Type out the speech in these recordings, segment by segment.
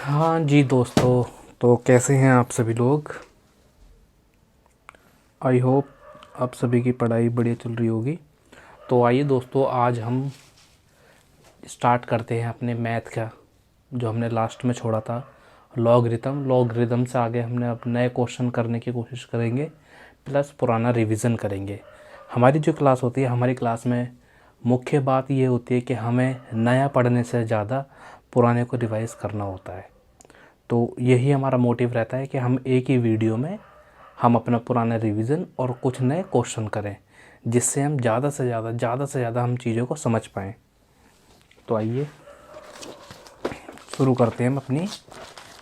हाँ जी दोस्तों, तो कैसे हैं आप सभी लोग। आई होप आप सभी की पढ़ाई बढ़िया चल रही होगी। तो आइए दोस्तों, आज हम स्टार्ट करते हैं अपने मैथ का, जो हमने लास्ट में छोड़ा था। लॉगरिदम से आगे हमने अब नए क्वेश्चन करने की कोशिश करेंगे, प्लस पुराना रिवीजन करेंगे। हमारी जो क्लास होती है, हमारी क्लास में मुख्य बात ये होती है कि हमें नया पढ़ने से ज़्यादा पुराने को रिवाइज़ करना होता है। तो यही हमारा मोटिव रहता है कि हम एक ही वीडियो में हम अपना पुराना रिवीजन और कुछ नए क्वेश्चन करें, जिससे हम ज़्यादा से ज़्यादा हम चीज़ों को समझ पाएँ। तो आइए शुरू करते हैं हम अपनी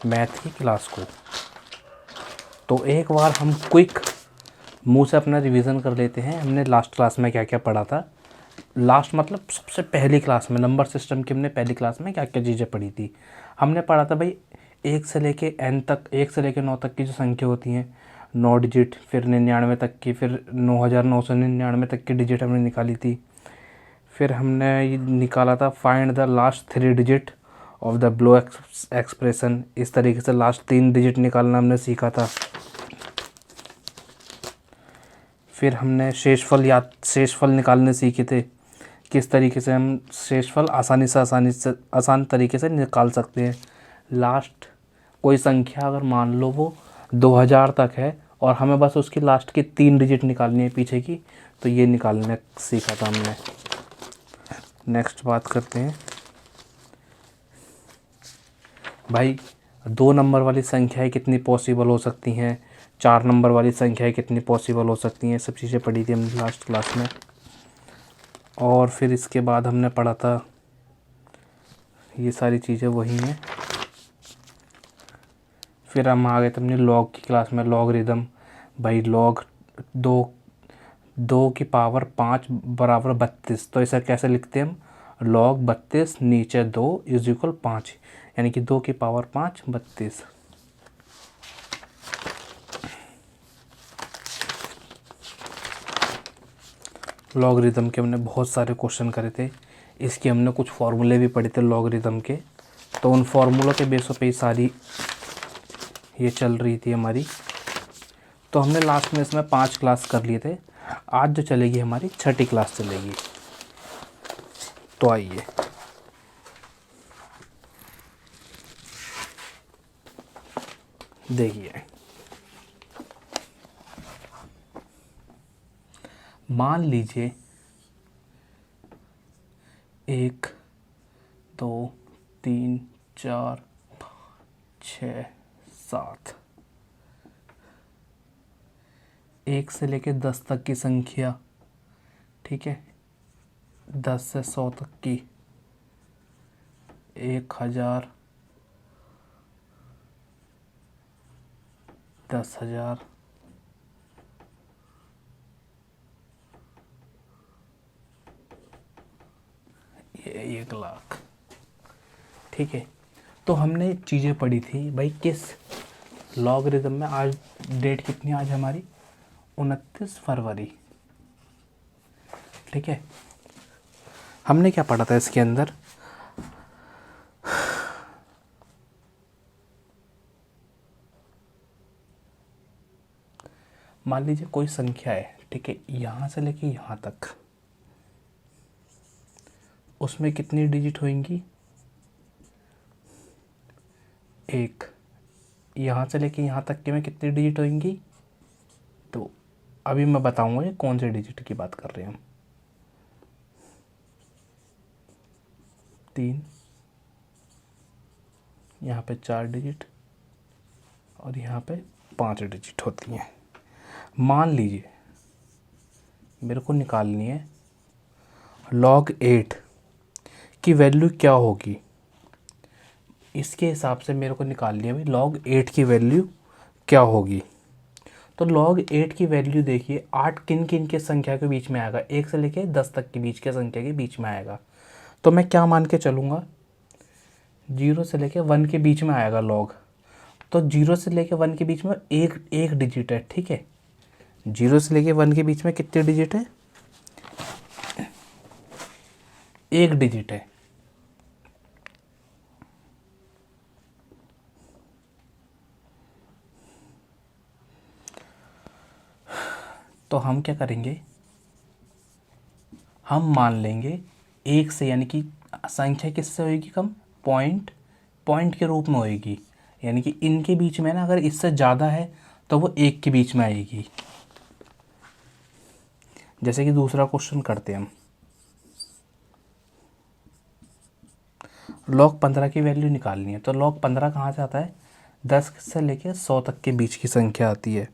मैथ की क्लास को। तो एक बार हम क्विक मुंह से अपना रिवीजन कर लेते हैं। हमने लास्ट क्लास में क्या क्या पढ़ा था। लास्ट मतलब सबसे पहली क्लास में नंबर सिस्टम की हमने पहली क्लास में क्या क्या चीज़ें पढ़ी थी। हमने पढ़ा था भाई, 1 से लेके n तक, 1 से लेके 9 तक की जो संख्या होती हैं, 9 डिजिट, फिर 99 तक की, फिर 9999 तक की डिजिट हमने निकाली थी। फिर हमने ये निकाला था find the last 3 digit of the blow expression. इस तरीके से लास्ट 3 डिजिट निकालना हमने सीखा था। फिर हमने शेषफल निकालने सीखे थे, किस तरीके से हम शेषफल आसान तरीके से निकाल सकते हैं। लास्ट कोई संख्या अगर मान लो वो 2000 तक है और हमें बस उसकी लास्ट की 3 डिजिट निकालनी है पीछे की, तो ये निकालने सीखा था हमने। नेक्स्ट बात करते हैं भाई, 2 नंबर वाली संख्याएं कितनी पॉसिबल हो सकती हैं, 4 नंबर वाली संख्याएं कितनी पॉसिबल हो सकती हैं। सब चीज़ें पढ़ी थी हमने लास्ट क्लास में। और फिर इसके बाद हमने पढ़ा था, ये सारी चीज़ें वही हैं। फिर हम आ गए थे अपनी लॉग की क्लास में, लॉगरिदम। भाई लॉग 2 की पावर 5 बराबर 32, तो ऐसा कैसे लिखते हैं हम, लॉग 32 नीचे 2 इज इक्वल 5, यानी कि 2 की पावर 5 32। लॉगरिदम के हमने बहुत सारे क्वेश्चन करे थे। इसके हमने कुछ फार्मूले भी पढ़े थे लॉगरिदम के, तो उन फार्मूलों के बेसों पे ही सारी ये चल रही थी हमारी। तो हमने लास्ट में इसमें 5 क्लास कर लिए थे। आज जो चलेगी हमारी 6ठी क्लास चलेगी। तो आइए देखिए, मान लीजिए 1 2 3 4 6 7, 1 से लेके 10 तक की संख्या, ठीक है, 10 से 100 तक की, 1000, 10,000, 1,00,000, ठीक है। तो हमने चीज़ें पढ़ी थी भाई किस लॉगरिदम में। आज डेट कितनी, आज हमारी 29 फरवरी, ठीक है। हमने क्या पढ़ा था इसके अंदर, मान लीजिए कोई संख्या है, ठीक है, यहाँ से लेके यहाँ तक, उसमें कितनी डिजिट होंगी, 1। यहाँ से लेके यहाँ तक के में कितनी डिजिट होंगी, तो अभी मैं बताऊंगा ये कौन से डिजिट की बात कर रहे हैं हम। 3, यहाँ पे 4 डिजिट और यहाँ पे 5 डिजिट होती हैं। मान लीजिए मेरे को निकालनी है log 8 की वैल्यू क्या होगी। इसके हिसाब से मेरे को निकालनी है भाई log 8 की वैल्यू क्या होगी। तो log 8 की वैल्यू देखिए, 8 किन किन के संख्या के बीच में आएगा, 1 से लेके 10 तक के बीच के संख्या के बीच में आएगा। तो मैं क्या मान के चलूँगा, 0 से लेके 1 के बीच में आएगा log। तो 0 से लेके 1 के बीच में एक डिजिट है, ठीक है। 0 से लेके 1 के बीच में कितने डिजिट है, 1 डिजिट है। हम क्या करेंगे, हम मान लेंगे 1 से, यानी कि संख्या किससे होएगी कम, पॉइंट के रूप में होएगी, यानी कि इनके बीच में ना अगर इससे ज़्यादा है तो वो 1 के बीच में आएगी। जैसे कि दूसरा क्वेश्चन करते हैं हम, log 15 की वैल्यू निकालनी है। तो log 15 कहाँ से आता है, 10 से लेके 100 तक के बीच की संख्या आती है।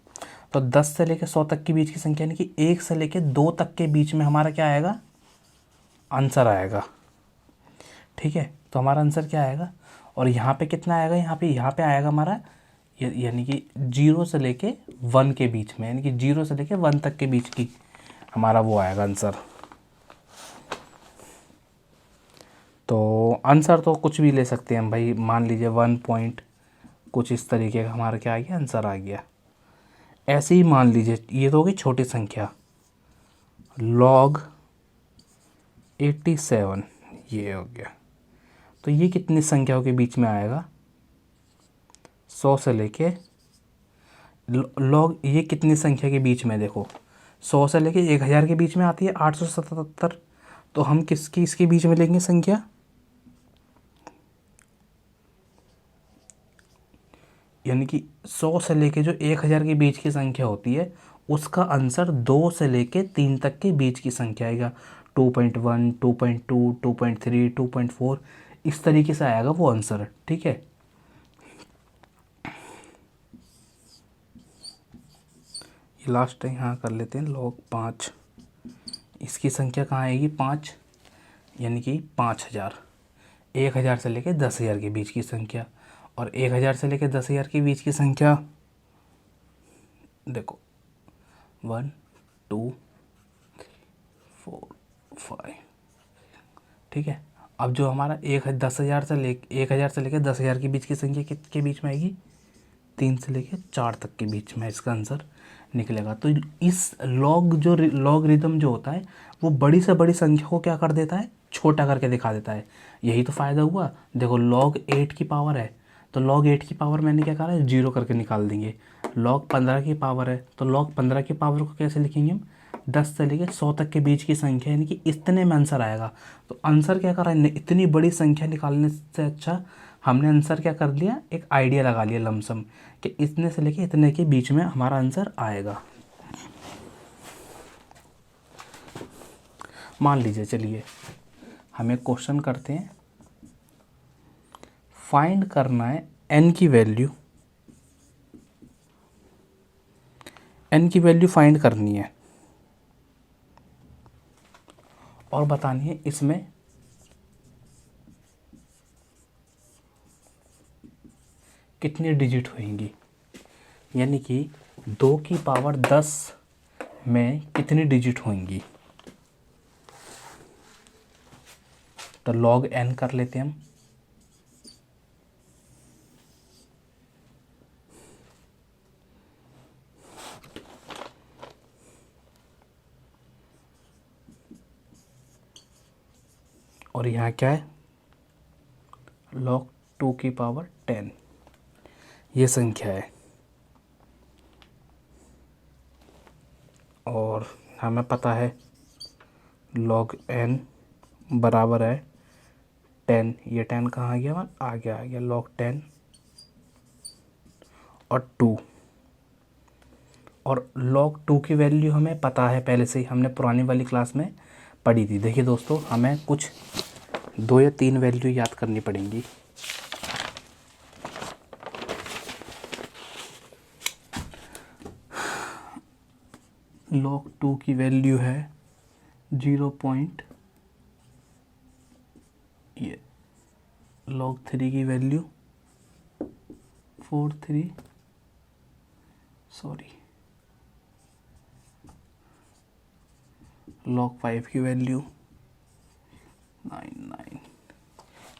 तो 10 से लेके 100 तक के बीच की संख्या, यानी कि 1 से लेके 2 तक के बीच में हमारा क्या आएगा, आंसर आएगा। ठीक है, तो हमारा आंसर क्या आएगा, और यहाँ पे कितना आएगा, यहाँ पे आएगा हमारा यानी कि 0 से लेके 1 के बीच में, यानी कि 0 से लेके 1 तक के बीच की हमारा वो आएगा आंसर। तो आंसर तो कुछ भी ले सकते हैं हम भाई, मान लीजिए 1 पॉइंट कुछ इस तरीके का हमारा क्या आ गया, आंसर आ गया। ऐसे ही मान लीजिए ये तो होगी छोटी संख्या, log 87 ये हो गया। तो ये कितनी संख्याओं के बीच में आएगा, 100 से लेके log, ये कितनी संख्या के बीच में, देखो 100 से लेके 1000 के बीच में आती है 877। तो हम किसकी इसके बीच में लेंगे संख्या, यानी कि 100 से लेके जो 1000 के बीच की संख्या होती है उसका आंसर 2 से लेके 3 तक के बीच की संख्या आएगा। 2.1, 2.2, 2.3, 2.4 इस तरीके से आएगा वो आंसर। ठीक है, ये लास्ट यहाँ कर लेते हैं, log 5, इसकी संख्या कहाँ आएगी, 5, यानी कि 5000। 1000 से लेके 10,000 के बीच की संख्या, और 1000 से लेके 10,000 के बीच की संख्या देखो 1 2 4 5। ठीक है, अब जो हमारा 10,000 से लेके 10,000 के बीच की संख्या के बीच में आएगी, 3 से लेके 4 तक के बीच में इसका आंसर निकलेगा। तो इस लॉगरिदम जो होता है वो बड़ी से बड़ी संख्या को क्या कर देता है, छोटा करके दिखा देता है। यही तो फ़ायदा हुआ। देखो log 8 की पावर है, तो log 8 की पावर मैंने क्या कहा है, 0 करके निकाल देंगे। log 15 की पावर है, तो log 15 की पावर को कैसे लिखेंगे हम, 10 से लेके 100 तक के बीच की संख्या, यानी कि इतने में आंसर आएगा। तो आंसर क्या करा है, इतनी बड़ी संख्या निकालने से अच्छा हमने आंसर क्या कर लिया, एक आइडिया लगा लिया लमसम कि इतने से लेके इतने के बीच में हमारा आंसर आएगा। मान लीजिए, चलिए हम एक क्वेश्चन करते हैं, फाइंड करना है n की वैल्यू फाइंड करनी है और बतानी है इसमें कितनी डिजिट होंगी, यानी कि 2 की पावर 10 में कितनी डिजिट होंगी। तो log n कर लेते हैं हम। और यहाँ क्या है, log 2 की पावर 10 ये संख्या है। और हमें पता है log n बराबर है 10, ये 10 कहाँ आ गया, आ गया log 10 और 2। और log 2 की वैल्यू हमें पता है, पहले से ही हमने पुरानी वाली क्लास में पढ़ी थी। देखिए दोस्तों, हमें कुछ 2 या 3 वैल्यू याद करनी पड़ेंगी। log 2 की वैल्यू है 0. ये log 3 की वैल्यू 43, सॉरी log 5 की वैल्यू 99।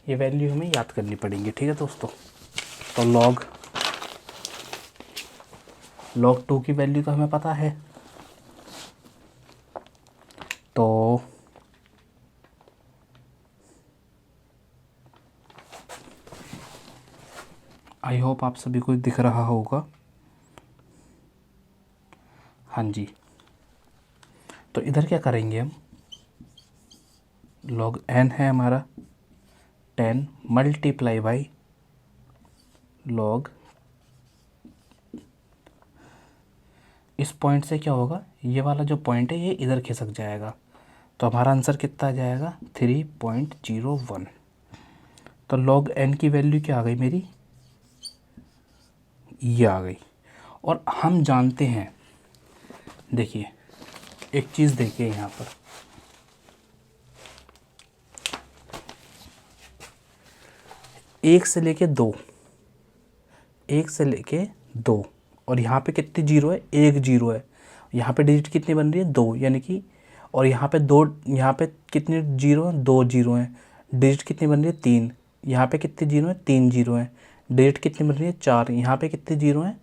ये वैल्यू हमें याद करनी पड़ेंगी। ठीक है दोस्तों, तो log 2 की वैल्यू तो हमें पता है, तो आई होप आप सभी को दिख रहा होगा। हाँ जी, तो इधर क्या करेंगे हम, log n है हमारा 10 मल्टीप्लाई बाई log, इस पॉइंट से क्या होगा, ये वाला जो पॉइंट है ये इधर खिसक जाएगा, तो हमारा आंसर कितना आ जाएगा 3.01। तो log n की वैल्यू क्या आ गई मेरी, ये आ गई। और हम जानते हैं, देखिए एक चीज़ देखिए यहाँ पर, एक से लेके दो, एक से लेके दो, और यहाँ पे कितनी जीरो है, एक जीरो है, यहाँ पे डिजिट कितनी बन रही है, दो, यानी कि, और यहाँ पे दो, यहाँ पे कितने जीरो हैं, दो जीरो हैं, डिजिट कितनी बन रही है, तीन, यहाँ पे कितने जीरो हैं, तीन जीरो हैं, डिजिट कितनी बन रही है, चार, यहाँ पे कितने जीरो हैं,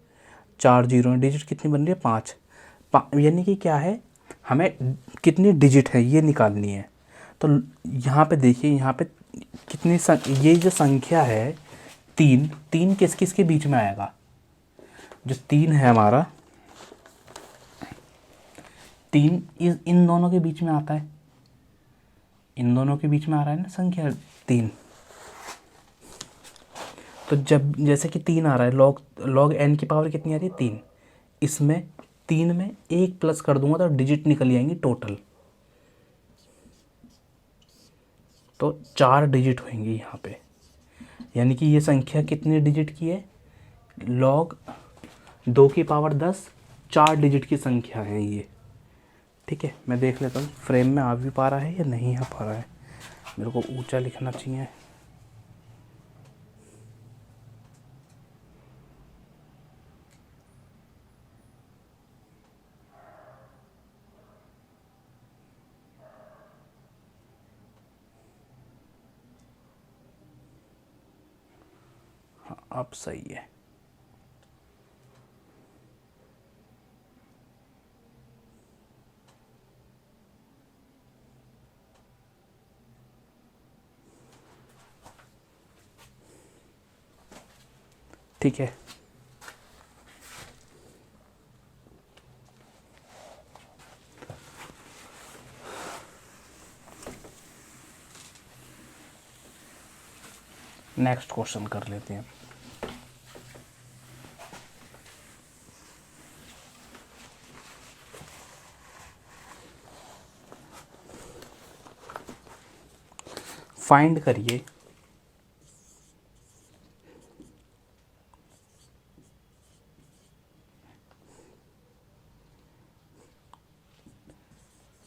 चार जीरो हैं, डिजिट कितनी बन रही है, पाँच। यानी कि क्या है, हमें कितनी डिजिट है ये निकालनी है। तो यहाँ पे देखिए, यहाँ पे कितनी ये जो संख्या है तीन, तीन किस किस के बीच में आएगा, जो तीन है हमारा, तीन इन दोनों के बीच में आता है, इन दोनों के बीच में आ रहा है ना संख्या तीन। तो जब जैसे कि तीन आ रहा है, log n की पावर कितनी आ रही है, तीन, इसमें तीन में एक प्लस कर दूंगा तो डिजिट निकल जाएंगी टोटल, तो चार डिजिट होंगी यहाँ पे। यानी कि ये संख्या कितनी डिजिट की है, log 2 की पावर 10, चार डिजिट की संख्या है ये। ठीक है, मैं देख लेता हूँ फ्रेम में आ भी पा रहा है या नहीं आ पा रहा है, मेरे को ऊंचा लिखना चाहिए। हाँ अब सही है। ठीक है, नेक्स्ट क्वेश्चन कर लेते हैं। फाइंड करिए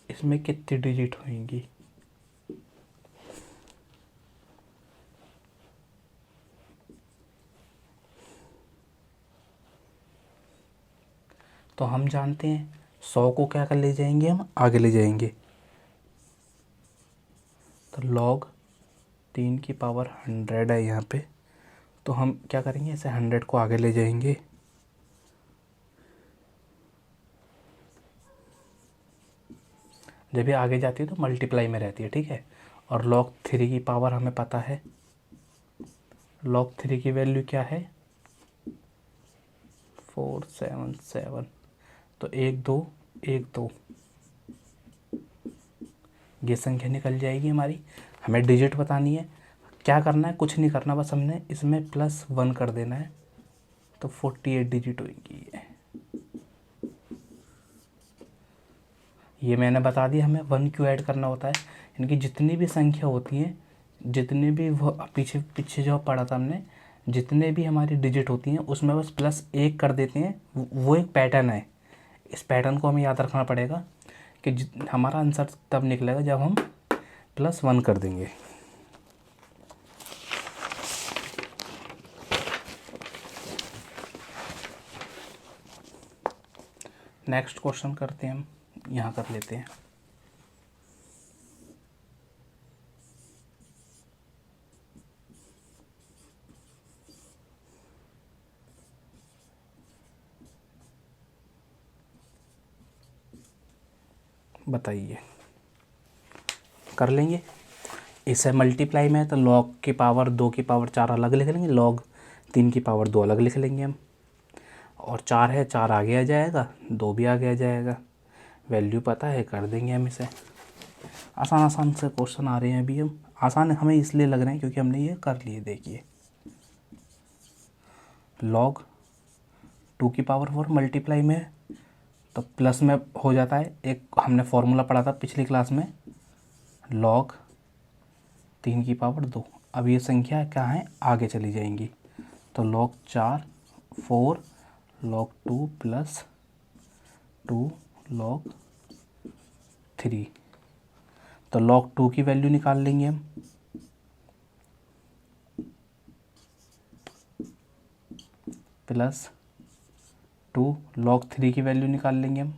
इसमें कितनी डिजिट होंगी। तो हम जानते हैं 100 को क्या कर ले जाएंगे, हम आगे ले जाएंगे, तो log 3 की पावर 100 है यहाँ पे, तो हम क्या करेंगे, इसे 100 को आगे ले जाएंगे, जब ये आगे जाती है तो मल्टीप्लाई में रहती है। ठीक है, और log 3 की पावर हमें पता है, log 3 की वैल्यू क्या है, 477, तो एक दो, एक दो, ये संख्या निकल जाएगी हमारी। हमें डिजिट बतानी है, क्या करना है, कुछ नहीं करना, बस हमने इसमें +1 कर देना है, तो 48 डिजिट होगी ये मैंने बता दिया। हमें 1 क्यों ऐड करना होता है, यानी कि जितनी भी संख्या होती हैं, जितने भी वो पीछे पीछे जो पढ़ा था हमने, जितने भी हमारी डिजिट होती हैं उसमें बस +1 कर देते हैं, वो एक पैटर्न है। इस पैटर्न को हमें याद रखना पड़ेगा कि हमारा आंसर तब निकलेगा जब हम +1 कर देंगे। नेक्स्ट क्वेश्चन करते हैं, हम यहाँ कर लेते हैं। बताइए, कर लेंगे। इसे मल्टीप्लाई में है तो log की पावर 2 की पावर 4 अलग लिख लेंगे, log 3 की पावर 2 अलग लिख लेंगे हम, और 4 है, 4 आगे आ जाएगा, 2 भी आगे आ जाएगा। वैल्यू पता है, कर देंगे हम इसे। आसान आसान से क्वेश्चन आ रहे हैं अभी। हम आसान हमें इसलिए लग रहे हैं क्योंकि हमने ये कर लिए। देखिए log 2 की पावर 4 मल्टीप्लाई में है तो प्लस में हो जाता है। एक हमने फॉर्मूला पढ़ा था पिछली क्लास में, log 3 की पावर 2। अब ये संख्या क्या है, आगे चली जाएंगी। तो log 4 4 log 2 प्लस 2 log 3। तो log 2 की वैल्यू निकाल लेंगे हम। प्लस 2 log 3 की वैल्यू निकाल लेंगे हम।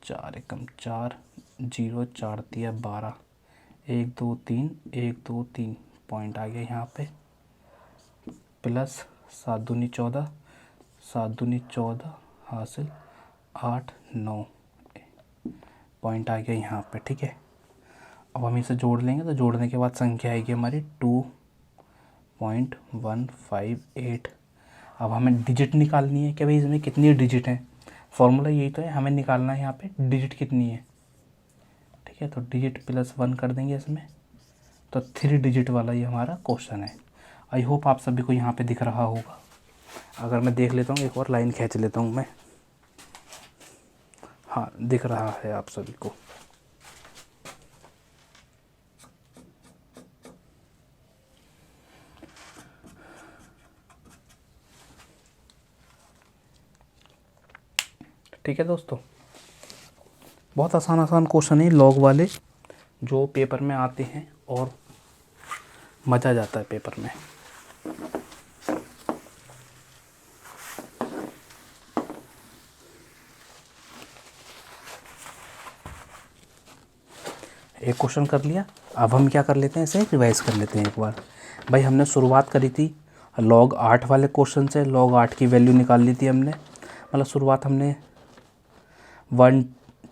चार एकम 4 0 4 दिया 12 1 2 3 1 2 3 पॉइंट आ गया यहाँ पे। प्लस 7 दूनी 14 7 दूनी 14 हासिल 8 9 पॉइंट आ गया यहाँ पे। ठीक है, अब हम इसे जोड़ लेंगे तो जोड़ने के बाद संख्या आएगी हमारी 2.158। अब हमें डिजिट निकालनी है कि भाई इसमें कितनी डिजिट है। फॉर्मूला यही तो है, हमें निकालना है यहाँ पे डिजिट कितनी है। ठीक है, तो डिजिट प्लस 1 कर देंगे इसमें, तो 3 डिजिट वाला ये हमारा क्वेश्चन है। आई होप आप सभी को यहाँ पे दिख रहा होगा। अगर मैं देख लेता हूँ, एक और लाइन खींच लेता हूँ मैं। हाँ, दिख रहा है आप सभी को। ठीक है दोस्तों, बहुत आसान आसान क्वेश्चन है लॉग वाले जो पेपर में आते हैं और मज़ा आ जाता है पेपर में। एक क्वेश्चन कर लिया, अब हम क्या कर लेते हैं, इसे रिवाइज कर लेते हैं एक बार। भाई हमने शुरुआत करी थी log 8 वाले क्वेश्चन से। log 8 की वैल्यू निकाल ली थी हमने, मतलब शुरुआत हमने 1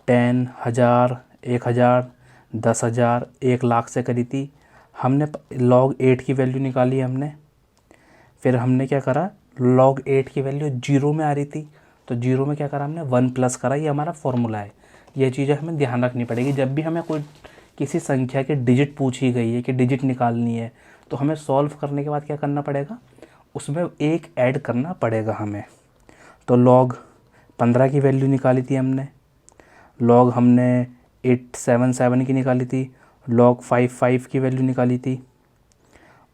10 1000 1000 10,000 1,00,000 से करी थी। हमने log 8 की वैल्यू निकाली हमने। फिर हमने क्या करा, log 8 की वैल्यू 0 में आ रही थी तो 0 में क्या करा हमने 1 प्लस करा। ये हमारा फॉर्मूला है। ये चीज़ें हमें ध्यान रखनी पड़ेगी जब भी हमें कोई किसी संख्या की डिजिट पूछी गई है कि डिजिट निकालनी है, तो हमें सॉल्व करने के बाद क्या करना पड़ेगा, उसमें एक ऐड करना पड़ेगा हमें। तो log 15 की वैल्यू निकाली थी हमने, log हमने 877 की निकाली थी, log 55 की वैल्यू निकाली थी।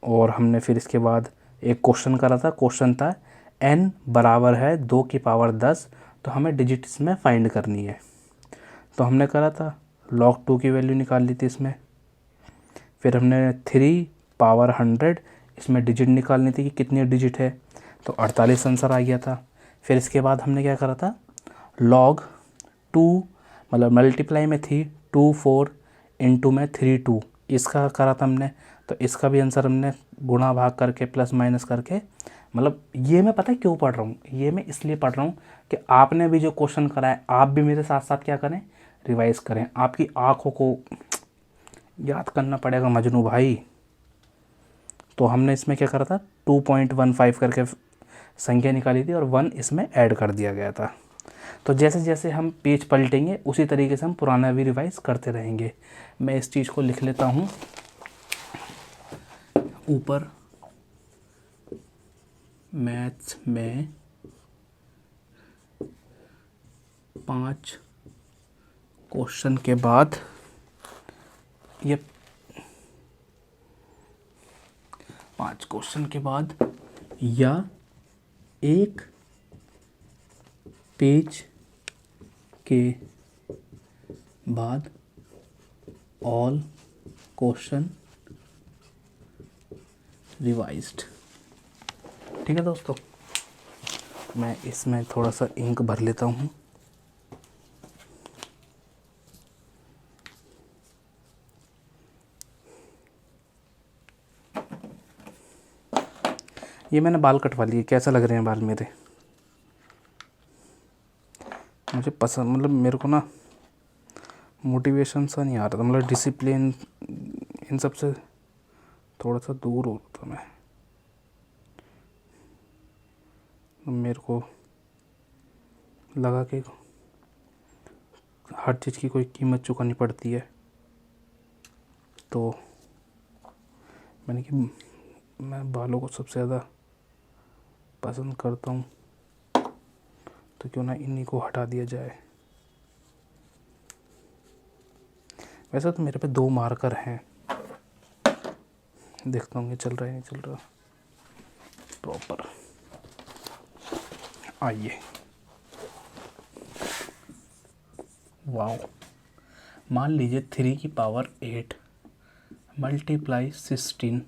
और हमने फिर इसके बाद एक क्वेश्चन करा था। क्वेश्चन था n बराबर है 2 की पावर 10, तो हमें डिजिट इसमें फाइंड करनी है। तो हमने करा था log 2 की वैल्यू निकाल ली थी इसमें। फिर हमने 3 पावर 100 इसमें डिजिट निकालनी थी कि कितनी डिजिट है, तो 48 आंसर आ गया था। फिर इसके बाद हमने क्या करा था, log 2 मतलब मल्टीप्लाई में थी 2 4 इंटू में 3 2 इसका करा था हमने। तो इसका भी आंसर हमने गुणा भाग करके प्लस माइनस करके, मतलब ये मैं पता है क्यों पढ़ रहा हूँ, ये मैं इसलिए पढ़ रहा हूँ कि आपने भी जो क्वेश्चन करा है आप भी मेरे साथ साथ क्या करें, रिवाइज करें। आपकी आँखों को याद करना पड़ेगा मजनू भाई। तो हमने इसमें क्या करा था, 2.15 करके संख्या निकाली थी और 1 इसमें ऐड कर दिया गया था। तो जैसे जैसे हम पेज पलटेंगे उसी तरीके से हम पुराना भी रिवाइज करते रहेंगे। मैं इस चीज़ को लिख लेता हूँ ऊपर, मैथ्स में 5 क्वेश्चन के बाद ये 5 क्वेश्चन के बाद या एक पेज के बाद ऑल क्वेश्चन रिवाइज्ड। ठीक है दोस्तों, मैं इसमें थोड़ा सा इंक भर लेता हूँ। ये मैंने बाल कटवा लिए, कैसा लग रहे हैं बाल मेरे, मुझे पसंद, मतलब मेरे को ना मोटिवेशन सा नहीं आ रहा था, मतलब डिसिप्लिन इन सब से थोड़ा सा दूर हो रहा था मैं, मेरे को लगा कि हर चीज़ की कोई कीमत चुकानी पड़ती है, तो मैंने कि मैं बालों को सबसे ज़्यादा पसंद करता हूँ, तो क्यों ना इन्हीं को हटा दिया जाए। वैसे तो मेरे पे 2 मार्कर हैं, देखता हूँ ये चल रहा है नहीं चल रहा प्रॉपर। आइए, वाओ, मान लीजिए 3 की पावर 8 मल्टीप्लाई 16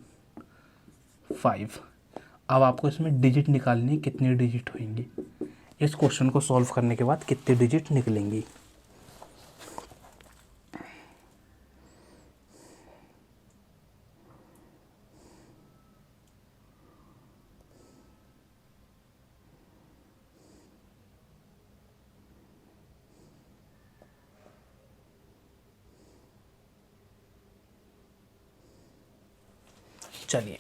5। अब आपको इसमें डिजिट निकालनी है, कितनी डिजिट होंगी। इस क्वेश्चन को सॉल्व करने के बाद कितनी डिजिट निकलेंगी। चलिए,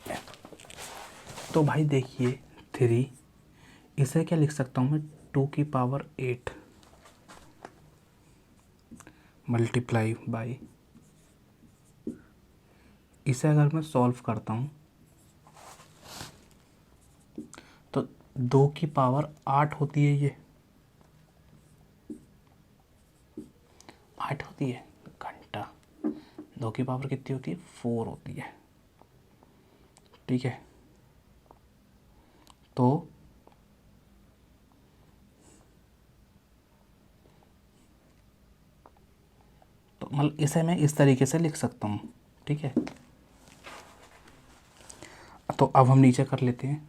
तो भाई देखिए 3, इसे क्या लिख सकता हूँ मैं, 2 की पावर 8 मल्टीप्लाई बाई, इसे अगर मैं सॉल्व करता हूँ तो 2 की पावर 8 होती है, ये 8 होती है घंटा। 2 की पावर कितनी होती है, 4 होती है, ठीक है। तो मतलब इसे मैं इस तरीके से लिख सकता हूँ, ठीक है। तो अब हम नीचे कर लेते हैं,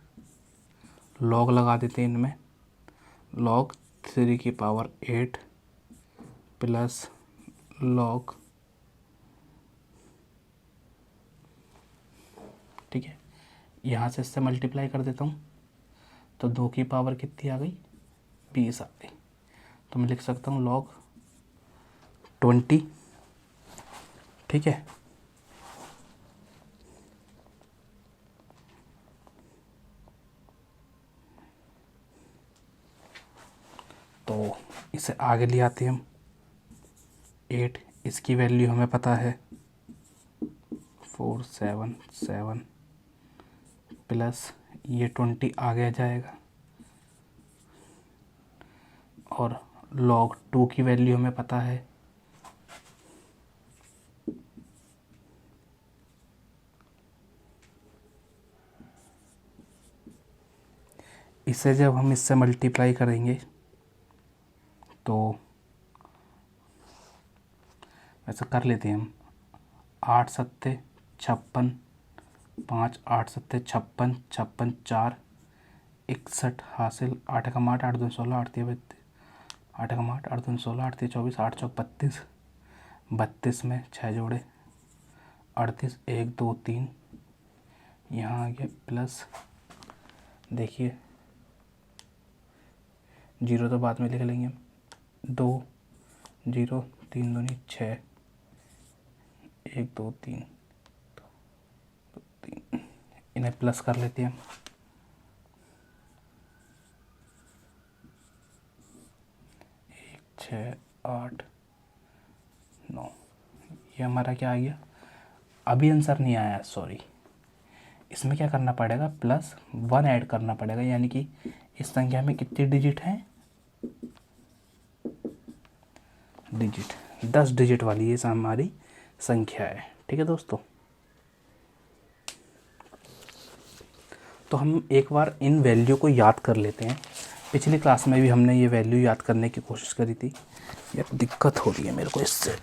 लॉग लगा देते हैं इनमें, लॉग 3 की पावर 8 प्लस लॉग, ठीक है, यहाँ से इससे मल्टीप्लाई कर देता हूँ, तो 2 की पावर कितनी आ गई, 20 आ गई। तो मैं लिख सकता हूँ लॉग 20, ठीक है। तो इसे आगे ले आते हैं हम, 8, इसकी वैल्यू हमें पता है 477 प्लस ये 20 आगे जाएगा, और log 2 की वैल्यू हमें पता है, इसे जब हम इससे मल्टीप्लाई करेंगे तो ऐसा कर लेते हैं हम, 8 सत्ते 56, 5 8 सत्ते 56, 56 4 61 हासिल, 8 एकम 8, 8 दूनी 16, 8 तीन 32, 8 एकम 8, 8 दूनी 16, 8 तीन 24, 8 चौक 32, 32 में 6 जोड़े 38, 1 2 3, यहाँ आ गया प्लस, देखिए जीरो तो बाद में लिख लेंगे हम, 2 0 3 दूनी 6, 1 2 3 3, इन्हें प्लस कर लेते हैं हम, 1 6 8 9, ये हमारा क्या आ गया। अभी आंसर नहीं आया, सॉरी, इसमें क्या करना पड़ेगा, +1 ऐड करना पड़ेगा, यानी कि इस संख्या में कितनी डिजिट हैं, डिजिट 10 डिजिट वाली ये हमारी संख्या है, ठीक है दोस्तों। तो हम एक बार इन वैल्यू को याद कर लेते हैं, पिछली क्लास में भी हमने ये वैल्यू याद करने की कोशिश करी थी, यार दिक्कत हो रही है मेरे को इससे।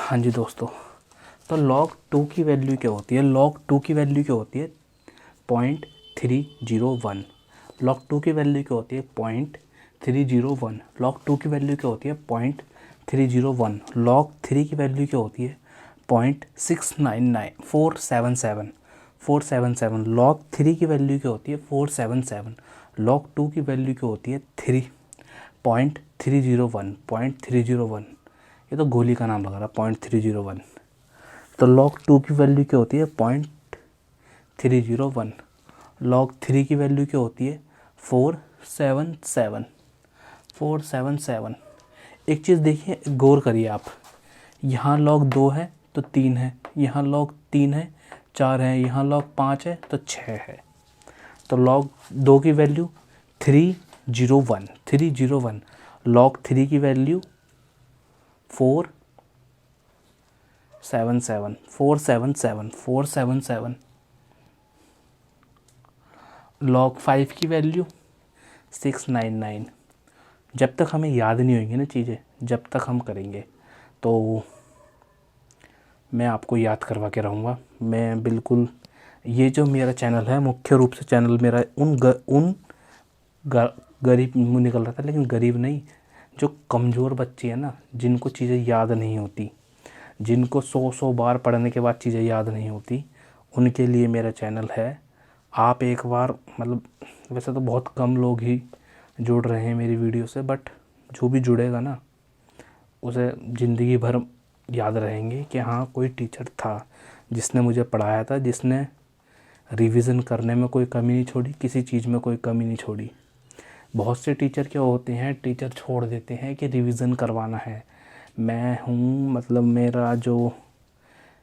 हाँ जी दोस्तों, तो log 2 की वैल्यू क्या होती है, log 2 की वैल्यू क्या होती है, 0.301, log 2 की वैल्यू क्या होती है, 0.301, log 2 की वैल्यू क्या होती है, 0.301, log 3 की वैल्यू क्या होती है, 477, log 3 की वैल्यू क्या होती है, 477, log 2 की वैल्यू क्या होती है, 3.301, ये तो गोली का नाम लग रहा है 0.301। तो log 2 की वैल्यू क्या होती है 0.301। log 3 की वैल्यू क्या होती है 477। 477। एक चीज़ देखिए, गौर करिए आप, यहाँ log 2 है तो 3 है, यहाँ log 3 है 4 है, यहाँ log 5 है तो 6 है। तो log 2 की वैल्यू 301। 301। log 3 की वैल्यू 477। 477। 477। log 5 की वैल्यू 699। जब तक हमें याद नहीं होंगी ना चीज़ें, जब तक हम करेंगे तो मैं आपको याद करवा के रहूँगा। मैं बिल्कुल, ये जो मेरा चैनल है, मुख्य रूप से चैनल मेरा गरीब मुँह निकल रहा था, लेकिन गरीब नहीं, जो कमज़ोर बच्चे हैं ना, जिनको चीज़ें याद नहीं होती, जिनको 100 बार पढ़ने के बाद चीज़ें याद नहीं होती, उनके लिए मेरा चैनल है। आप एक बार, मतलब वैसे तो बहुत कम लोग ही जुड़ रहे हैं मेरी वीडियो से, बट जो भी जुड़ेगा ना उसे ज़िंदगी भर याद रहेंगे कि हाँ, कोई टीचर था जिसने मुझे पढ़ाया था, जिसने रिवीजन करने में कोई कमी नहीं छोड़ी, किसी चीज़ में कोई कमी नहीं छोड़ी। बहुत से टीचर क्या होते हैं, टीचर छोड़ देते हैं कि रिवीजन करवाना है। मैं हूँ, मतलब मेरा जो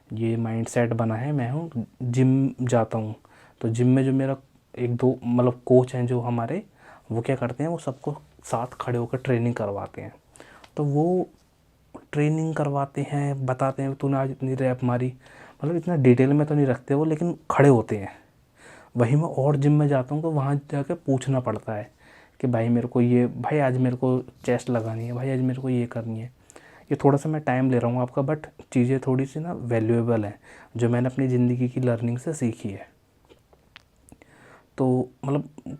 ये माइंडसेट बना है, मैं हूँ जिम जाता हूँ, तो जिम में जो मेरा एक दो मतलब कोच हैं जो हमारे, वो क्या करते हैं, वो सबको साथ खड़े होकर ट्रेनिंग करवाते हैं। तो वो ट्रेनिंग करवाते हैं, बताते हैं तूने आज इतनी रैप मारी, मतलब इतना डिटेल में तो नहीं रखते वो, लेकिन खड़े होते हैं। वहीं मैं और जिम में जाता हूँ तो वहाँ जाके पूछना पड़ता है कि भाई मेरे को ये, भाई आज मेरे को चेस्ट लगानी है, भाई आज मेरे को ये करनी है। ये थोड़ा सा मैं टाइम ले रहा हूँ आपका, बट चीज़ें थोड़ी सी ना वैल्यूएबल हैं, जो मैंने अपनी ज़िंदगी की लर्निंग से सीखी है। तो मतलब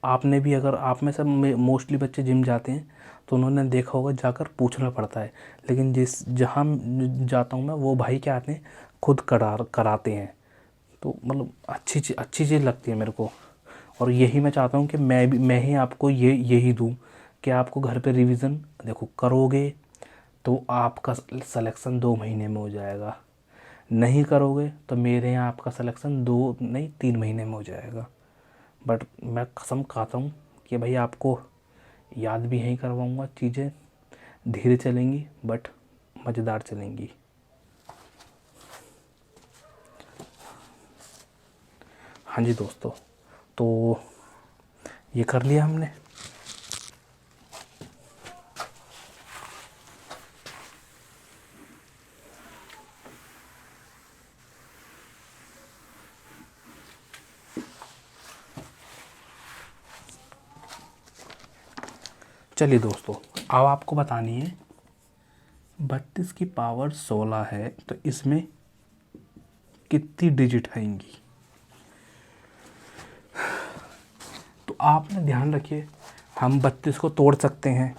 आपने भी, अगर आप में सब मोस्टली बच्चे जिम जाते हैं तो उन्होंने देखा होगा, जाकर पूछना पड़ता है। लेकिन जहाँ जाता हूँ मैं, वो भाई क्या आते हैं, खुद कराते हैं। तो मतलब अच्छी चीज़ लगती है मेरे को। और यही मैं चाहता हूँ कि मैं ही आपको यही दूँ कि आपको घर पे रिवीजन देखो करोगे तो आपका सिलेक्शन 2 महीने में हो जाएगा, नहीं करोगे तो मेरे यहाँ आपका सिलेक्शन 2 नहीं 3 महीने में हो जाएगा। बट मैं कसम खाता हूँ कि भाई आपको याद भी यहीं करवाऊँगा, चीज़ें धीरे चलेंगी बट मज़ेदार चलेंगी। हाँ जी दोस्तों, तो ये कर लिया हमने। चलिए दोस्तों, अब आपको बतानी है 32 की पावर 16 है तो इसमें कितनी डिजिट आएंगी। तो आपने ध्यान रखिए, हम 32 को तोड़ सकते हैं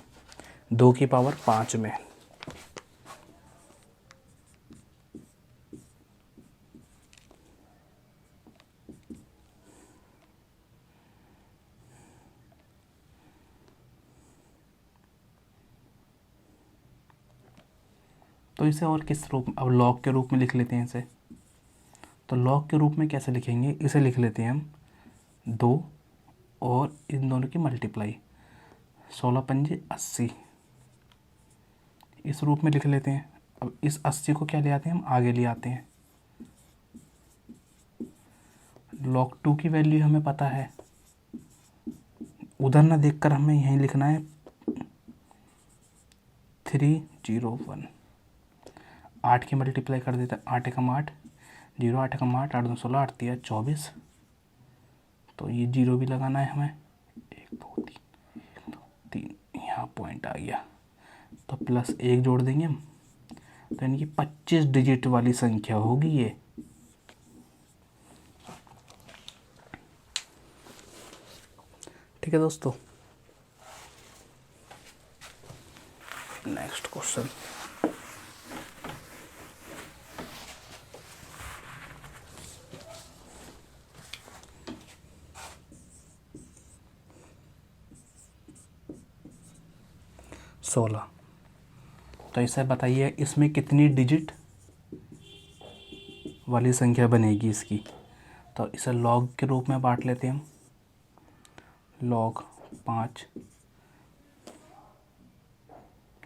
2 की पावर 5 में। तो इसे और किस रूप, अब लॉग के रूप में लिख लेते हैं इसे। तो लॉग के रूप में कैसे लिखेंगे, इसे लिख लेते हैं हम 2 और इन दोनों की मल्टीप्लाई, 16 पंजे 80, इस रूप में लिख लेते हैं। अब इस 80 को क्या ले आते हैं, हम आगे ले आते हैं। log 2 की वैल्यू हमें पता है, उधर ना देखकर हमें यहीं लिखना है 301। 8 की मल्टीप्लाई कर देते हैं, 8 एकम 8, 0 8 एकम 8, 8 2 16, 8 3 24। तो ये 0 भी लगाना है हमें, 1 2 3, यहाँ पॉइंट आ गया, तो प्लस 1 जोड़ देंगे हम। तो यानी कि 25 डिजिट वाली संख्या होगी ये। ठीक है दोस्तों, नेक्स्ट क्वेश्चन। सोलह तो इसे बताइए इसमें कितनी डिजिट वाली संख्या बनेगी इसकी। तो इसे लॉग के रूप में बांट लेते हैं हम। लॉग 5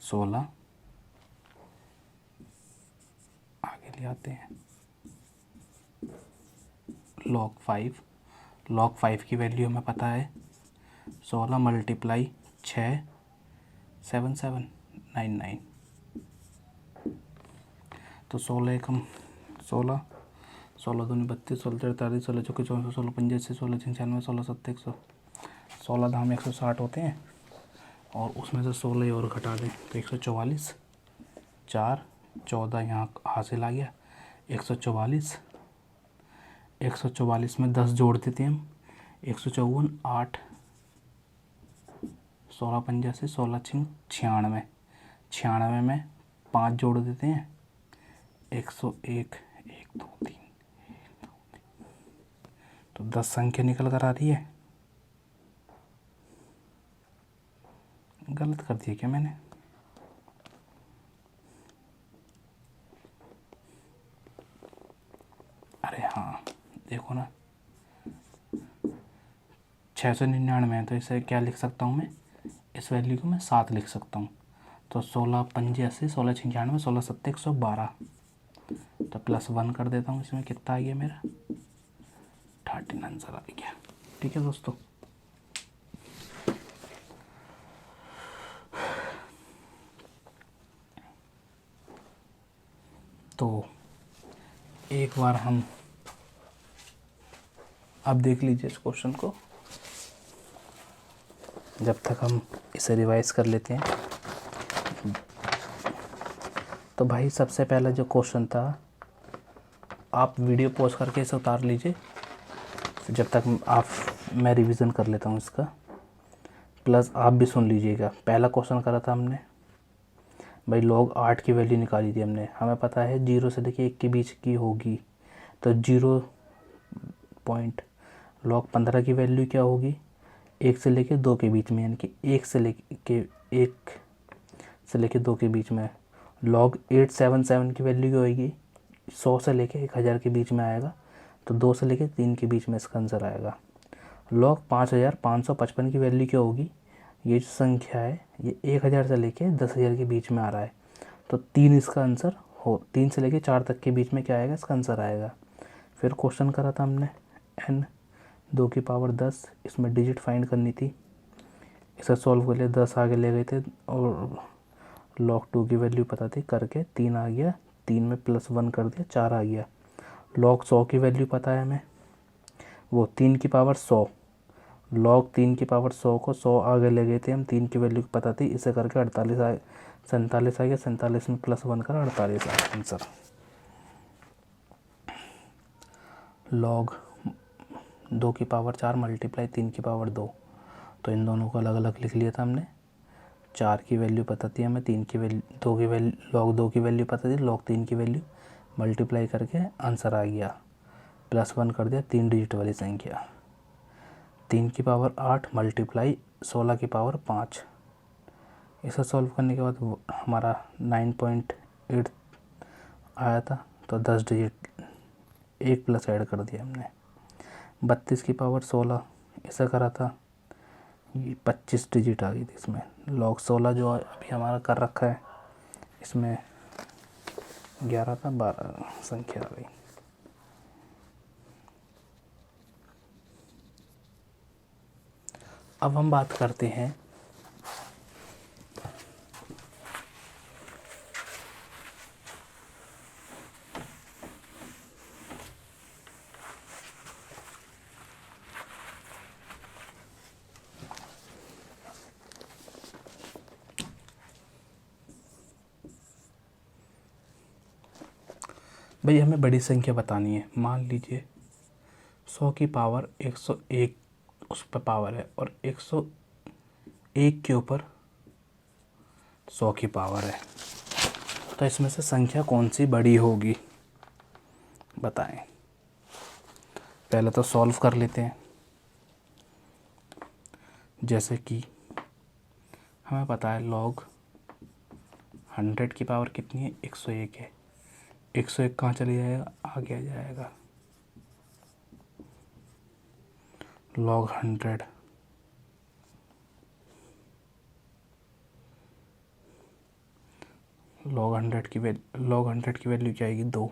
16 आगे ले आते हैं। लॉग 5 की वैल्यू हमें पता है 16 मल्टीप्लाई 6 7799। तो 16 एकम 16 16 दूनी 32 16 43 16 चौके 64 16 85 16 96 16 70 100 16 धाम 160 होते हैं और उसमें से 16 और घटा दें तो 144 4 14 यहाँ हासिल आ गया 144 144 में 10 जोड़ देते हैं हम 154 8 16 85 16 96 96 में 5 जोड़ देते हैं 101 1 2 3 तो 10 संख्या निकल कर आ रही है। गलत कर दिया क्या मैंने? अरे हाँ देखो ना 699 है तो इसे क्या लिख सकता हूँ मैं, इस वैल्यू को मैं 7 लिख सकता हूँ। तो 16 पंजे 80 16 96 16 70 112 तो +1 कर देता हूँ। इसमें कितना आ गया मेरा 13 आंसर आ गया। ठीक है दोस्तों, तो एक बार हम अब देख लीजिए इस क्वेश्चन को, जब तक हम इसे रिवाइज कर लेते हैं। तो भाई सबसे पहला जो क्वेश्चन था, आप वीडियो पॉज करके इसे उतार लीजिए, जब तक मैं रिवीजन कर लेता हूँ इसका, प्लस आप भी सुन लीजिएगा। पहला क्वेश्चन करा था हमने भाई log 8 की वैल्यू निकाली थी हमने, हमें पता है 0 से लेके 1 के बीच की होगी। तो 0 पॉइंट log 15 की वैल्यू क्या होगी 1 से लेके 2 के बीच में, यानी कि 1 से लेके 2 के बीच में। log 877 की वैल्यू क्या होगी 100 से लेके 1000 के बीच में आएगा, तो 2 से लेके 3 के बीच में इसका आंसर आएगा। log 5555 की वैल्यू क्या होगी, ये जो संख्या है ये 1000 से लेके 10,000 के बीच में आ रहा है, तो 3 इसका आंसर हो, 3 से लेके 4 तक के बीच में क्या आएगा इसका आंसर आएगा। फिर क्वेश्चन करा था हमने n 2 की पावर 10, इसमें डिजिट फाइंड करनी थी। इसे सॉल्व कर लिया, 10 आगे ले गए थे और log 2 की वैल्यू पता थी, करके 3 आ गया, 3 में +1 कर दिया 4 आ गया। log 100 की वैल्यू पता है हमें, वो 3 की पावर 100, log 3 की पावर 100 को 100 आगे ले गए थे हम, 3 की वैल्यू पता थी, इसे करके 47 आ गया, 47 में +1 कर 48 आया आंसर। log 2 की पावर 4 मल्टीप्लाई 3 की पावर 2, तो इन दोनों को अलग अलग लिख लिया था हमने। 4 की वैल्यू पता थी हमें, 3 की वैल्यू 2 की वैल्यू log 2 की वैल्यू पता थी, log 3 की वैल्यू मल्टीप्लाई करके आंसर आ गया, +1 कर दिया 3 डिजिट वाली संख्या। 3 की पावर 8 मल्टीप्लाई 16 की पावर 5, इसे सॉल्व करने के बाद हमारा 9.8 आया था, तो 10 डिजिट 1 प्लस ऐड कर दिया हमने। 32 की पावर 16 इसे करा था, ये 25 डिजिट आ गई थी इसमें। log 16 जो अभी हमारा कर रखा है इसमें 11 था, 12 संख्या आ गई। अब हम बात करते हैं भाई, हमें बड़ी संख्या बतानी है। मान लीजिए 100 की पावर 101 उस पर पावर है और 101 के ऊपर 100 की पावर है, तो इसमें से संख्या कौन सी बड़ी होगी बताएं। पहले तो सॉल्व कर लेते हैं। जैसे कि हमें पता है log 100 की पावर कितनी है? 101 है। 101 कहाँ चले जाएगा? आगे आ जाएगा। log 100 log 100 की वैल्यू क्या आएगी? 2।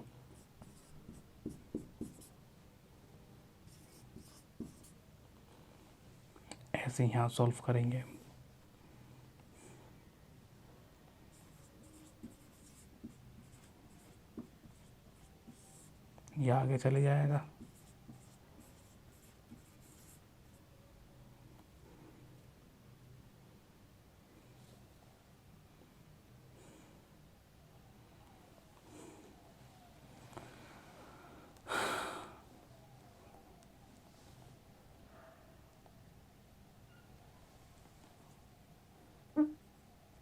ऐसे यहाँ सॉल्व करेंगे। ये आगे चले जाएगा।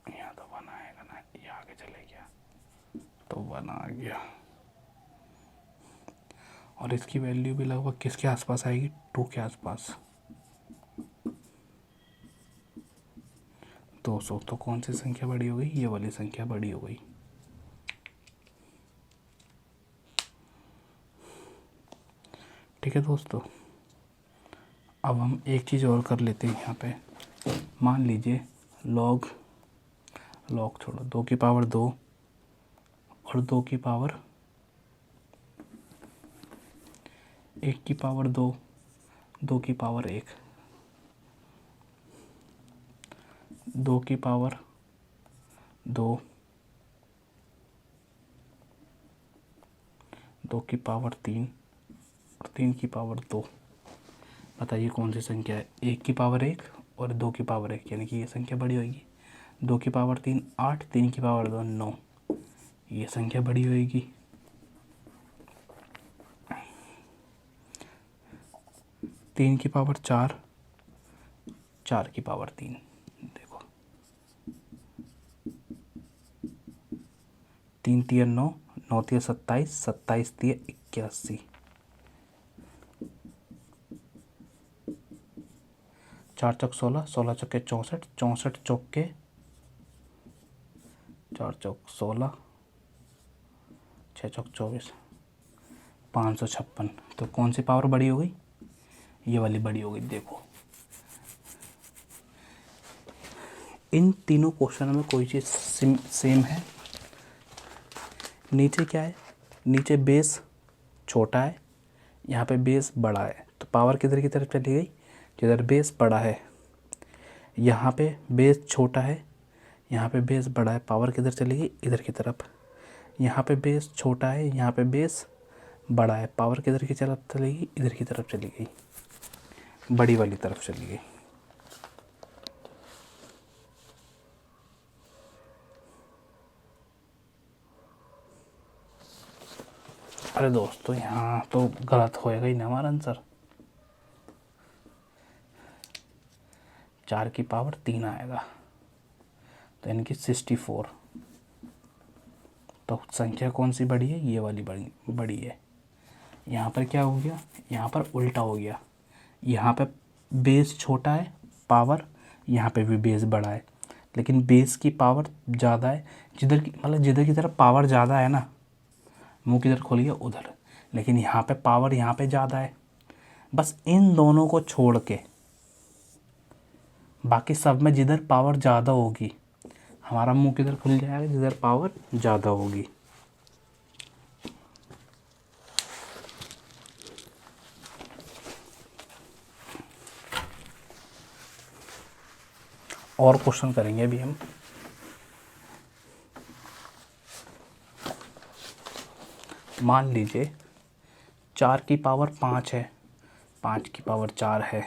यहाँ तो 1 आएगा ना, ये आगे चले गया तो 1 आ गया। और इसकी वैल्यू भी लगभग किसके आसपास आएगी? 2 के आसपास। 200। तो कौन सी संख्या बड़ी हो गई? ये वाली संख्या बड़ी हो गई। ठीक है दोस्तों, अब हम एक चीज़ और कर लेते हैं यहाँ पे। मान लीजिए log छोड़ो, 2 की पावर 2 और 2 की पावर 1 की पावर 2, 2 की पावर 1, 2 की पावर 2, 2 की पावर 3 और 3 की पावर 2। बताइए कौन सी संख्या है? 1 की पावर 1 और 2 की पावर 1, यानी कि ये संख्या बड़ी होगी। 2 की पावर 3 8, 3 की पावर 2 9, ये संख्या बड़ी होगी। 3 की पावर 4, 4 की पावर 3, देखो 3 तिया 9, 9 तिया 27, 27 तिया 81, 4 चौक 16, 16 चौके 64, 64 चौके 4 चौक 16, 6 चौक 24, 556। तो कौन सी पावर बड़ी हो गई? ये वाली बड़ी हो गई। देखो इन तीनों क्वेश्चन में कोई चीज़ सेम है। नीचे क्या है? नीचे बेस छोटा है, यहाँ पे बेस बड़ा है, तो पावर किधर की तरफ चली गई? जिधर बेस बड़ा है। यहाँ पे बेस छोटा है, यहाँ पे बेस बड़ा है, पावर किधर चली गई? इधर की तरफ। यहाँ पे बेस छोटा है, यहाँ पे बेस बड़ा है, पावर किधर की तरफ चली गई? इधर की तरफ चली गई, बड़ी वाली तरफ चली गई। अरे दोस्तों यहाँ तो गलत होएगा ही ना हमारा आंसर। 4 की पावर 3 आएगा, तो यानी कि 64। तो संख्या कौन सी बड़ी है? ये वाली बड़ी है। यहाँ पर क्या हो गया? यहाँ पर उल्टा हो गया। यहाँ पे बेस छोटा है, पावर यहाँ पे भी बेस बड़ा है, लेकिन बेस की पावर ज़्यादा है। जिधर की मतलब जिधर की तरफ पावर ज़्यादा है ना, मुंह किधर खोलिए? उधर। लेकिन यहाँ पे पावर यहाँ पे ज़्यादा है। बस इन दोनों को छोड़ के बाकी सब में जिधर पावर ज़्यादा होगी हमारा मुंह किधर खुल जाएगा? जिधर पावर ज़्यादा होगी। और क्वेश्चन करेंगे अभी हम। मान लीजिए 4 की पावर 5 है, 5 की पावर 4 है,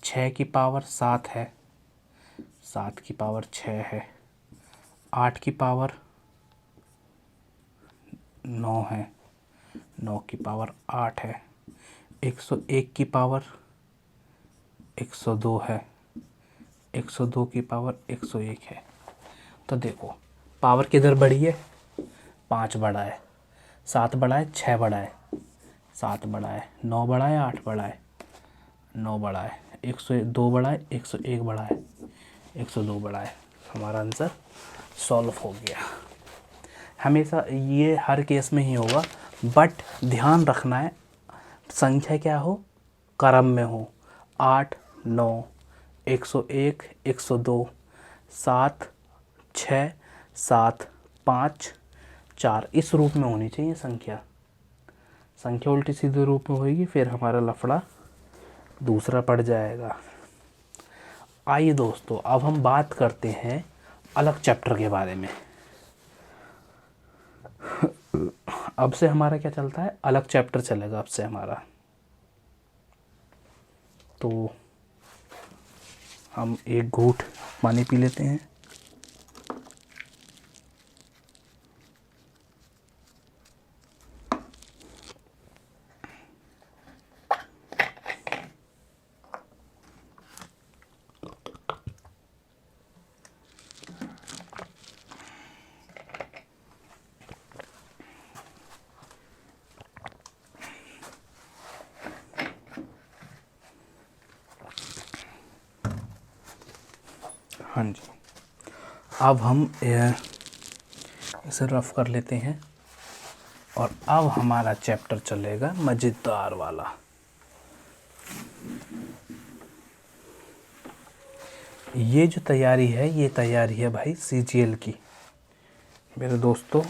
6 की पावर 7 है, 7 की पावर 6 है, 8 की पावर 9 है, 9 की पावर 8 है, 101 की पावर 102 है, 102 की पावर 101 है। तो देखो पावर किधर बड़ी है? 5 बड़ा है, 7 बड़ा है, 6 बड़ा है, 7 बड़ा है, 9 बड़ा है, 8 बड़ा है, 9 बड़ा है, 102 बड़ा है, 101 बड़ा है, 102 बड़ा है। हमारा आंसर सॉल्व हो गया। हमेशा ये हर केस में ही होगा, बट ध्यान रखना है संख्या क्या हो, क्रम में हो। 8, 9, 101, 102, 7, 6, 7, 5, 4 इस रूप में होनी चाहिए संख्या। संख्या उल्टी सीधे रूप में होगी, फिर हमारा लफड़ा दूसरा पड़ जाएगा। आइए दोस्तों, अब हम बात करते हैं अलग चैप्टर के बारे में। अब से हमारा क्या चलता है, अलग चैप्टर चलेगा अब से हमारा। तो हम एक घूंट पानी पी लेते हैं। हाँ जी, अब हम इसे रफ कर लेते हैं और अब हमारा चैप्टर चलेगा मज़ेदार वाला। ये जो तैयारी है, ये तैयारी है भाई CGL की मेरे दोस्तों।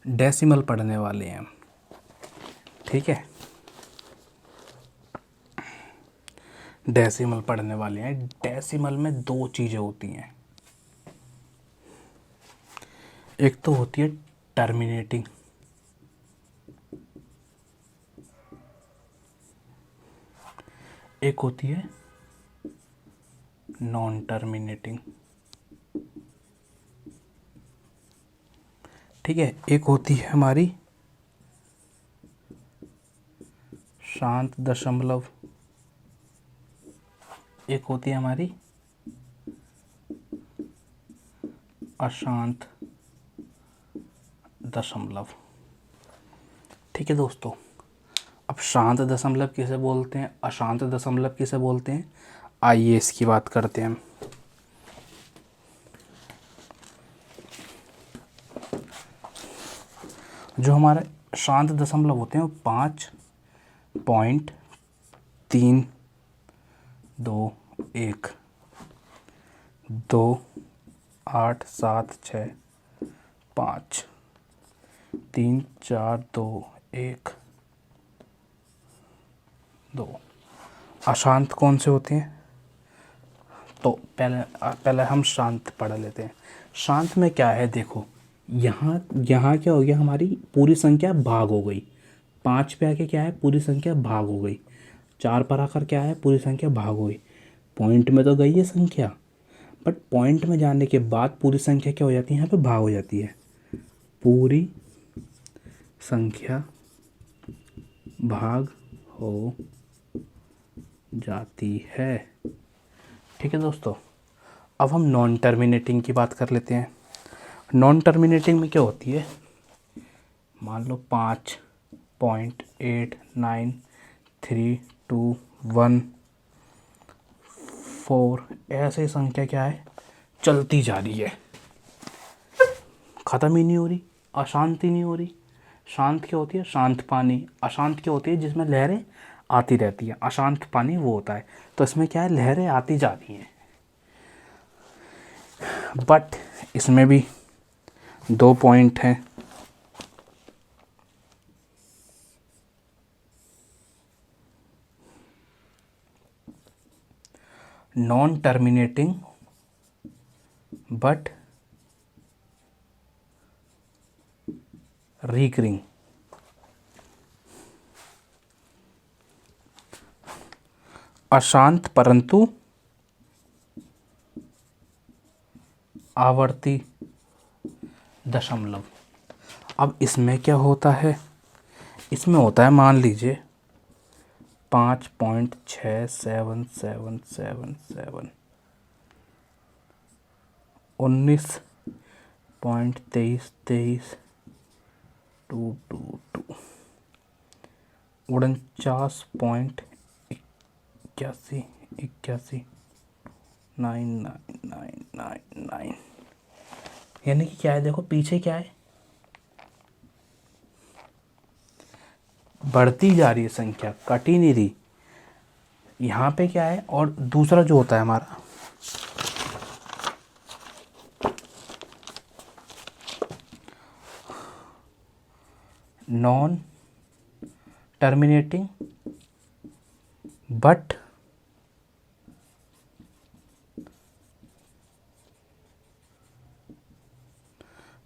डेसिमल पढ़ने वाले हैं हम, ठीक है। डेसिमल पढ़ने वाले हैं। डेसिमल में दो चीज़ें होती हैं, एक तो होती है टर्मिनेटिंग, एक होती है नॉन टर्मिनेटिंग, ठीक है। एक होती है हमारी शांत दशमलव, एक होती है हमारी अशांत दशमलव, ठीक है दोस्तों। अब शांत दशमलव किसे बोलते हैं, अशांत दशमलव किसे बोलते हैं, आइए इसकी बात करते हैं हम। जो हमारे शांत दशमलव होते हैं वो 5.321, 2, 8, 7, 6, 5, 3, 4, 2, 1, 2। अशांत कौन से होते हैं, तो पहले हम शांत पढ़ लेते हैं। शांत में क्या है, देखो यहाँ यहाँ क्या हो गया, हमारी पूरी संख्या भाग हो गई। 5 पे आके क्या है, पूरी संख्या भाग हो गई। 4 पर आकर क्या है, पूरी संख्या भाग हो गई। पॉइंट में तो गई है संख्या, बट पॉइंट में जाने के बाद पूरी संख्या क्या हो जाती है, यहाँ पे भाग हो जाती है। पूरी संख्या भाग हो जाती है, ठीक है दोस्तों। अब हम नॉन टर्मिनेटिंग की बात कर लेते हैं। नॉन टर्मिनेटिंग में क्या होती है, मान लो 5.89321 ऐसे संख्या क्या है, चलती जा रही है, ख़त्म ही नहीं हो रही, अशांति नहीं हो रही। शांत क्या होती है, शांत पानी। अशांत क्या होती है, जिसमें लहरें आती रहती हैं। अशांत पानी वो होता है, तो इसमें क्या है, लहरें आती जाती हैं। बट इसमें भी 2 पॉइंट हैं। नॉन टर्मिनेटिंग बट रिकरिंग, अशांत परंतु आवर्ती दशमलव। अब इसमें क्या होता है, इसमें होता है, मान लीजिए 5.6777, 19.232322, 49.81 9999, यानी कि क्या है, देखो पीछे क्या है, बढ़ती जा रही है संख्या, कट ही नहीं रही। यहाँ पे क्या है, और दूसरा जो होता है हमारा non terminating but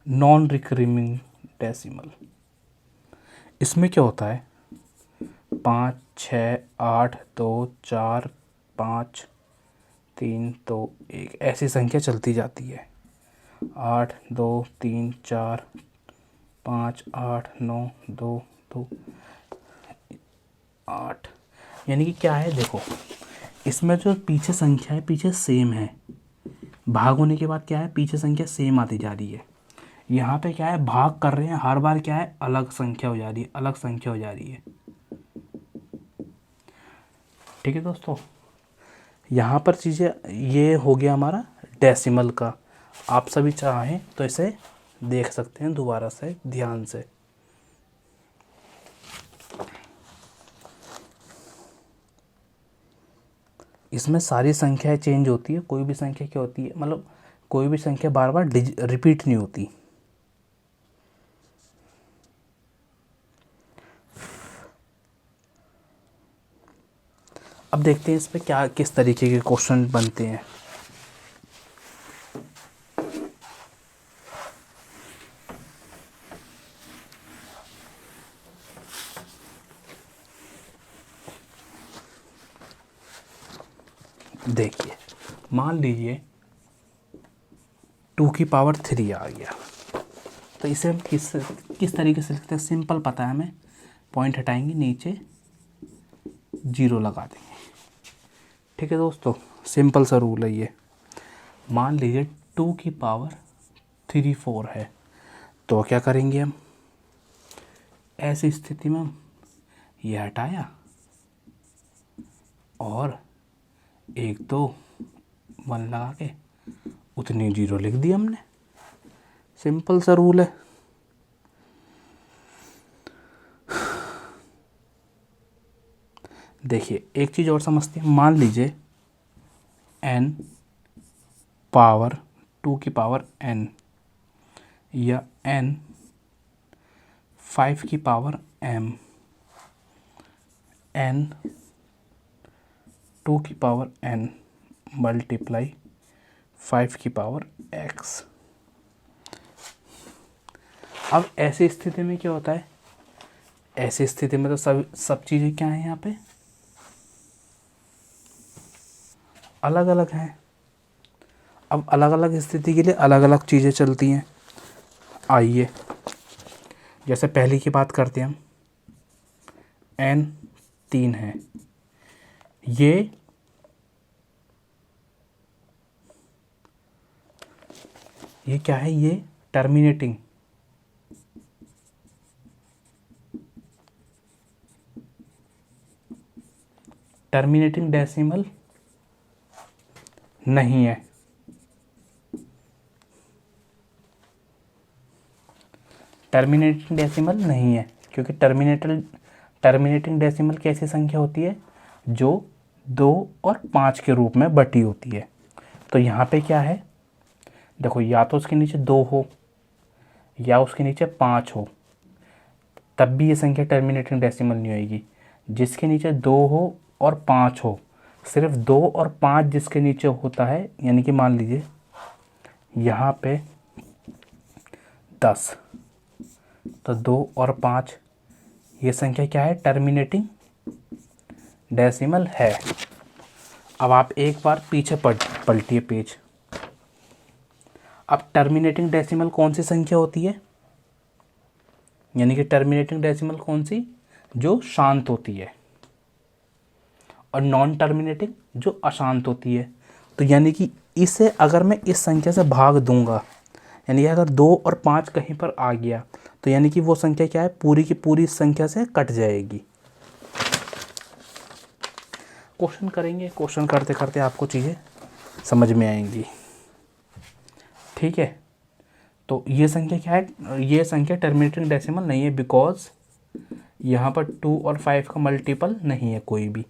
non recurring decimal. इसमें क्या होता है, 5 6 8 2 4 5 3 2 1 ऐसी संख्या चलती जाती है। 8 2 3 4 5 8 9 2 2 8, यानी कि क्या है, देखो इसमें जो पीछे संख्या है पीछे सेम है, भाग होने के बाद क्या है, पीछे संख्या सेम आती जा रही है। यहाँ पे क्या है, भाग कर रहे हैं, हर बार क्या है, अलग संख्या हो जा रही है, अलग संख्या हो जा रही है। ठीक है दोस्तों, यहाँ पर चीज़ें, ये हो गया हमारा डेसिमल का। आप सभी चाहें तो इसे देख सकते हैं दोबारा से ध्यान से। इसमें सारी संख्याएं चेंज होती है, कोई भी संख्या क्या होती है, मतलब कोई भी संख्या बार बार रिपीट नहीं होती। अब देखते हैं इस पे क्या किस तरीके के क्वेश्चन बनते हैं। देखिए, मान लीजिए 2 की पावर 3 आ गया, तो इसे हम किस तरीके से लिखते हैं, सिंपल पता है हमें, पॉइंट हटाएंगे, नीचे 0 लगा देंगे। ठीक है दोस्तों, सिंपल सा रूल है ये। मान लीजिए 2 की पावर 3 4 है, तो क्या करेंगे हम, ऐसी स्थिति में ये हटाया और 1 2 1 लगा के उतनी 0 लिख दी हमने, सिंपल सा रूल है। देखिए एक चीज़ और समझते हैं, मान लीजिए n पावर 2 की पावर n या n 5 की पावर m, n 2 की पावर n मल्टीप्लाई 5 की पावर x। अब ऐसी स्थिति में क्या होता है, ऐसी स्थिति में तो सब चीज़ें क्या हैं, यहाँ पे अलग अलग हैं। अब अलग अलग स्थिति के लिए अलग अलग चीज़ें चलती हैं। आइए जैसे पहली की बात करते हैं हम, n 3 है, ये क्या है, ये टर्मिनेटिंग डेसिमल नहीं है। टर्मिनेटिंग डेसिमल नहीं है क्योंकि टर्मिनेटिंग डेसिमल कैसी संख्या होती है, जो 2 और 5 के रूप में बटी होती है। तो यहाँ पे क्या है, देखो या तो उसके नीचे 2 हो या उसके नीचे 5 हो, तब भी ये संख्या टर्मिनेटिंग डेसिमल नहीं होगी। जिसके नीचे 2 हो और 5 हो, सिर्फ 2 और 5 जिसके नीचे होता है, यानी कि मान लीजिए यहाँ पे 10, तो 2 और 5 ये संख्या क्या है, टर्मिनेटिंग डेसिमल है। अब आप एक बार पीछे पलटिए पेज। अब टर्मिनेटिंग डेसिमल कौन सी संख्या होती है, यानी कि टर्मिनेटिंग डेसिमल कौन सी, जो शांत होती है, और नॉन टर्मिनेटिंग जो अशांत होती है। तो यानी कि इसे अगर मैं इस संख्या से भाग दूंगा, यानी कि अगर 2 और 5 कहीं पर आ गया, तो यानी कि वो संख्या क्या है, पूरी की पूरी संख्या से कट जाएगी। क्वेश्चन करेंगे, क्वेश्चन करते करते आपको चीज़ें समझ में आएंगी। ठीक है, तो ये संख्या क्या है, ये संख्या टर्मिनेटिंग डेसिमल नहीं है, बिकॉज यहाँ पर 2 और 5 का मल्टीपल नहीं है कोई भी।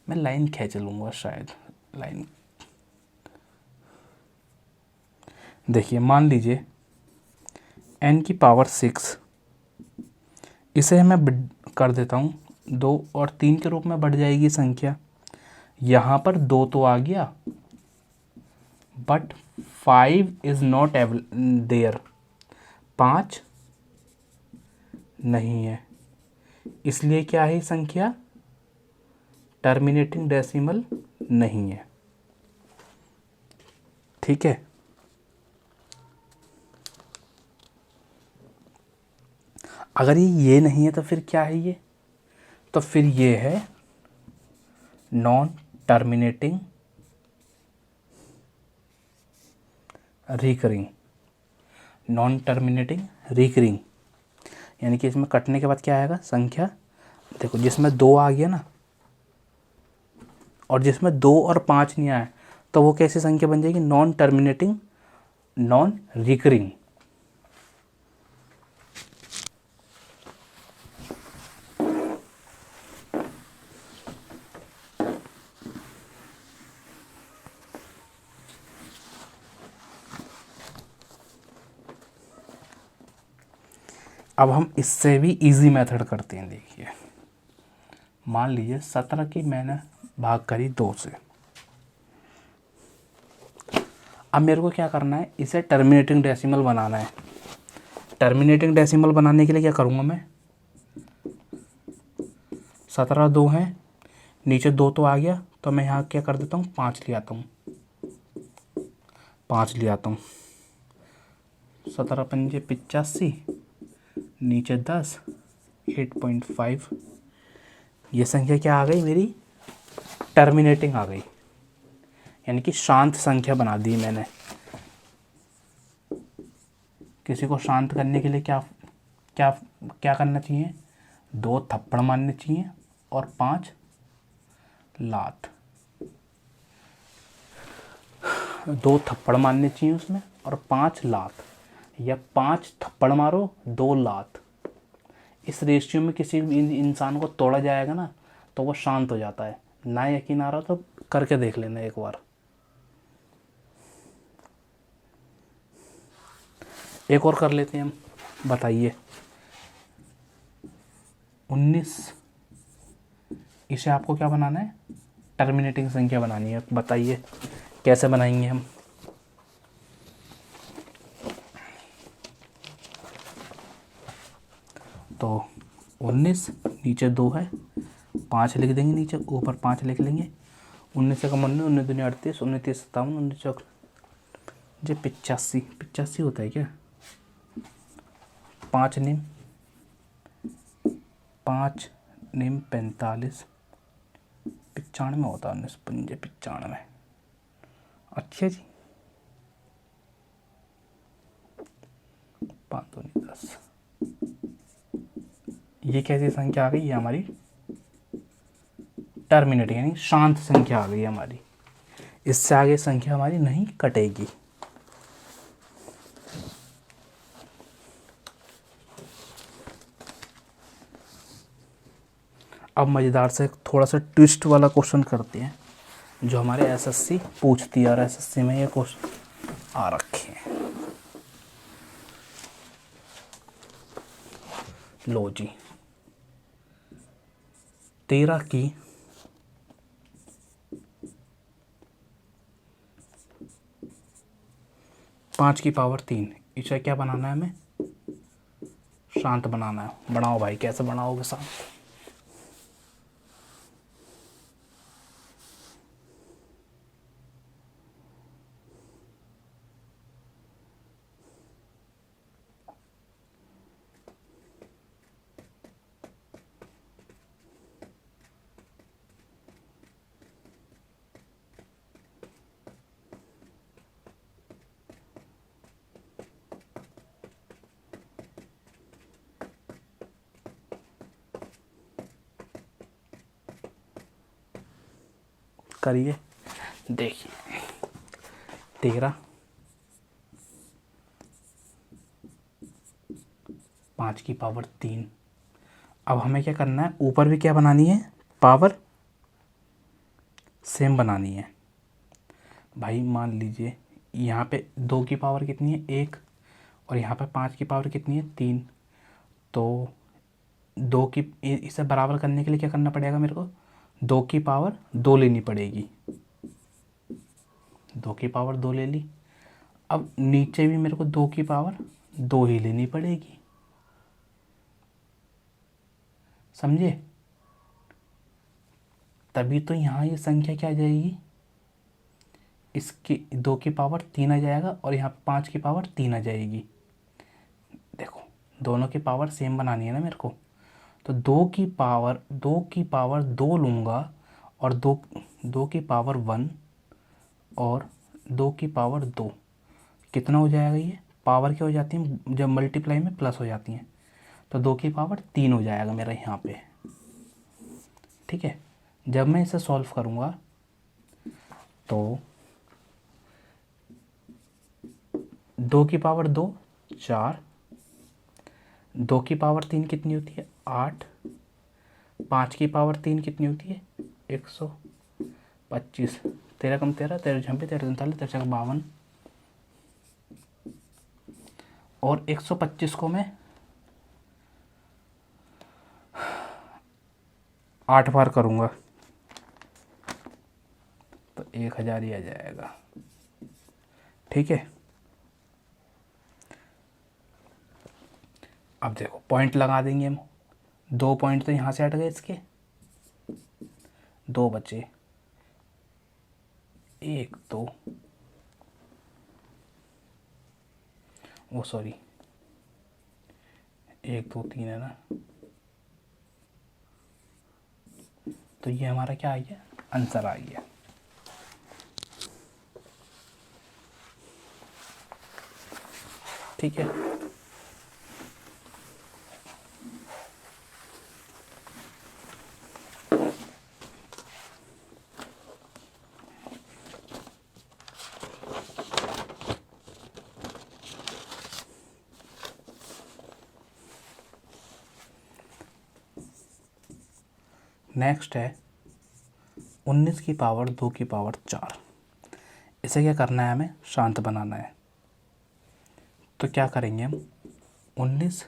मैं लाइन खींच लूँगा शायद, लाइन। देखिए मान लीजिए n की पावर 6, इसे मैं कर देता हूँ 2 और 3 के रूप में बढ़ जाएगी संख्या। यहाँ पर 2 तो आ गया, बट 5 इज नॉट देयर, 5 नहीं है, इसलिए क्या है संख्या, टर्मिनेटिंग डेसिमल नहीं है। ठीक है, अगर ये नहीं है तो फिर क्या है ये, तो फिर ये है non terminating recurring, non terminating recurring, यानी कि इसमें कटने के बाद क्या आएगा संख्या, देखो जिसमें 2 आ गया ना, और जिसमें 2 और 5 नहीं आया, तो वो कैसी संख्या बन जाएगी, नॉन टर्मिनेटिंग नॉन रिकरिंग। अब हम इससे भी इजी मेथड करते हैं। देखिए मान लीजिए 17 की मैंने भाग करी 2 से, अब मेरे को क्या करना है, इसे टर्मिनेटिंग डेसिमल बनाना है। टर्मिनेटिंग डेसिमल बनाने के लिए क्या करूँगा मैं, 17 2 हैं, नीचे 2 तो आ गया, तो मैं यहाँ क्या कर देता हूँ, 5 ले आता हूँ, 5 ले आता हूँ, 17 पंजे 85, नीचे 10, 8.5, ये संख्या क्या आ गई मेरी, टर्मिनेटिंग आ गई, यानी कि शांत संख्या बना दी मैंने। किसी को शांत करने के लिए क्या क्या क्या करना चाहिए, 2 थप्पड़ मारने चाहिए और 5 लात, 2 थप्पड़ मारने चाहिए उसमें और 5 लात, या 5 थप्पड़ मारो 2 लात। इस रेशियो में किसी इंसान को तोड़ा जाएगा ना, तो वो शांत हो जाता है। ना यकीन आ रहा तो करके देख लेना एक बार। एक और कर लेते हैं हम, बताइए 19, इसे आपको क्या बनाना है, टर्मिनेटिंग संख्या बनानी है। बताइए कैसे बनाएंगे हम, तो 19 नीचे 2 है, 5 लिख देंगे, नीचे ऊपर 5 लिख लेंगे, 19 से कम 19, 19 दूनी 38, 19 30 57, 19 चौक जी 85, 85 होता है क्या, 5 निम 5 निम 45, 95 होता है, 19 पंजे 95। अच्छा जी, 5 दूनी 10, ये कैसी संख्या आ गई, ये हमारी टर्मिनेटिंग यानी शांत संख्या आ गई हमारी। इससे आगे संख्या हमारी नहीं कटेगी। अब मज़ेदार से थोड़ा सा ट्विस्ट वाला क्वेश्चन करते हैं, जो हमारे एसएससी पूछती है, और एसएससी में ये क्वेश्चन आ रखे हैं। लो जी, 13 की 5 की पावर 3, इसे क्या बनाना है हमें, शांत बनाना है। बनाओ भाई, कैसे बनाओगे शांत, करिए। देखिए 13, 5 की पावर 3। अब हमें क्या करना है, ऊपर भी क्या बनानी है, पावर सेम बनानी है। भाई मान लीजिए यहाँ पे 2 की पावर कितनी है, 1, और यहाँ पे 5 की पावर कितनी है, 3। तो 2 की, इसे बराबर करने के लिए क्या करना पड़ेगा मेरे को, 2 की पावर 2 लेनी पड़ेगी। 2 की पावर 2 ले ली। अब नीचे भी मेरे को 2 की पावर 2 ही लेनी पड़ेगी, समझे। तभी तो यहाँ ये संख्या क्या आ जाएगी, इसकी 2 की पावर 3 आ जाएगा, और यहाँ 5 की पावर 3 आ जाएगी। देखो दोनों की पावर सेम बनानी है ना मेरे को, तो 2 लूँगा, और 2 की पावर 1 और 2 की पावर 2, कितना हो जाएगा, ये पावर क्या हो जाती है जब मल्टीप्लाई में प्लस हो जाती हैं, तो 2 की पावर 3 हो जाएगा मेरा यहाँ पे। ठीक है, जब मैं इसे सॉल्व करूँगा तो 2 की पावर 2 4, 2 की पावर 3 कितनी होती है, 8, 5 की पावर 3 कितनी होती है, 125, 13 कम 13, 13 झंपे 13 39, 13 52, और 125 को मैं 8 बार करूँगा तो 1000 ही आ जाएगा। ठीक है, अब देखो पॉइंट लगा देंगे हम, 2 पॉइंट तो यहाँ से हट गए, इसके 2 बचे, 1 2, वो सॉरी 1 2 3 है ना, तो ये हमारा क्या आ गया, आंसर आ गया। ठीक है, नेक्स्ट है 19 की पावर 2 की पावर 4। इसे क्या करना है, हमें शांत बनाना है। तो क्या करेंगे हम, 19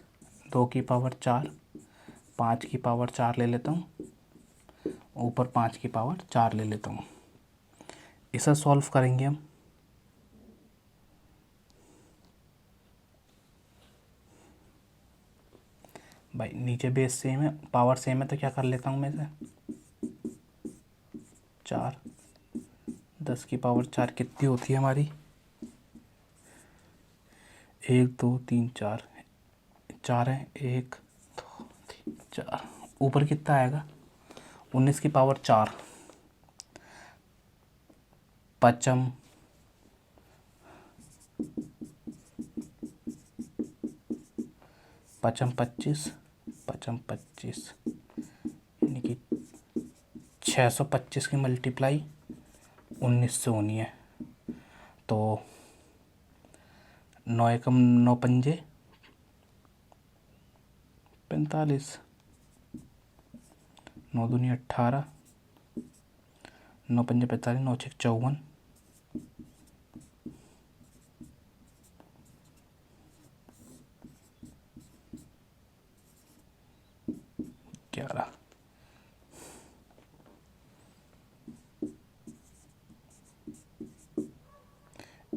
2 की पावर 4, 5 की पावर 4 ले लेता हूँ, ऊपर 5 की पावर 4 ले लेता हूँ। इसे सॉल्व करेंगे हम, भाई नीचे बेस सेम है, पावर सेम है, तो क्या कर लेता हूँ मैं इसे, 4, 10 की पावर 4 कितनी होती है हमारी, 1 2 3 4, 4 है, 1 2 3 4, ऊपर कितना आएगा, 19 की पावर 4, पचम 25, पचम 25, यानी कि 625 की मल्टीप्लाई 19 से होनी है। तो 9 एकम 9 पंजे 45, 9 दूनी 18, 9 पंजे 45, 9 छः 54, 11,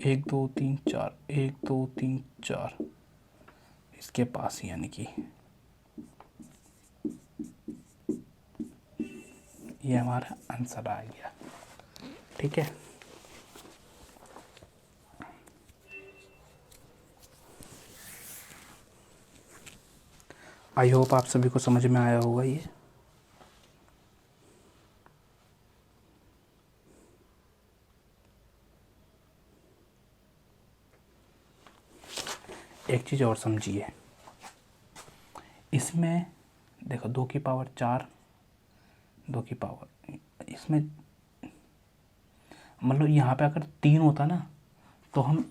1 2 3 4, 1 2 3 4 इसके पास, यानी कि ये हमारा आंसर आ गया। ठीक है, आई होप आप सभी को समझ में आया होगा ये। एक चीज़ और समझिए, इसमें देखो 2 की पावर 4, 2 की पावर, इसमें मतलब यहाँ पे अगर 3 होता ना तो हम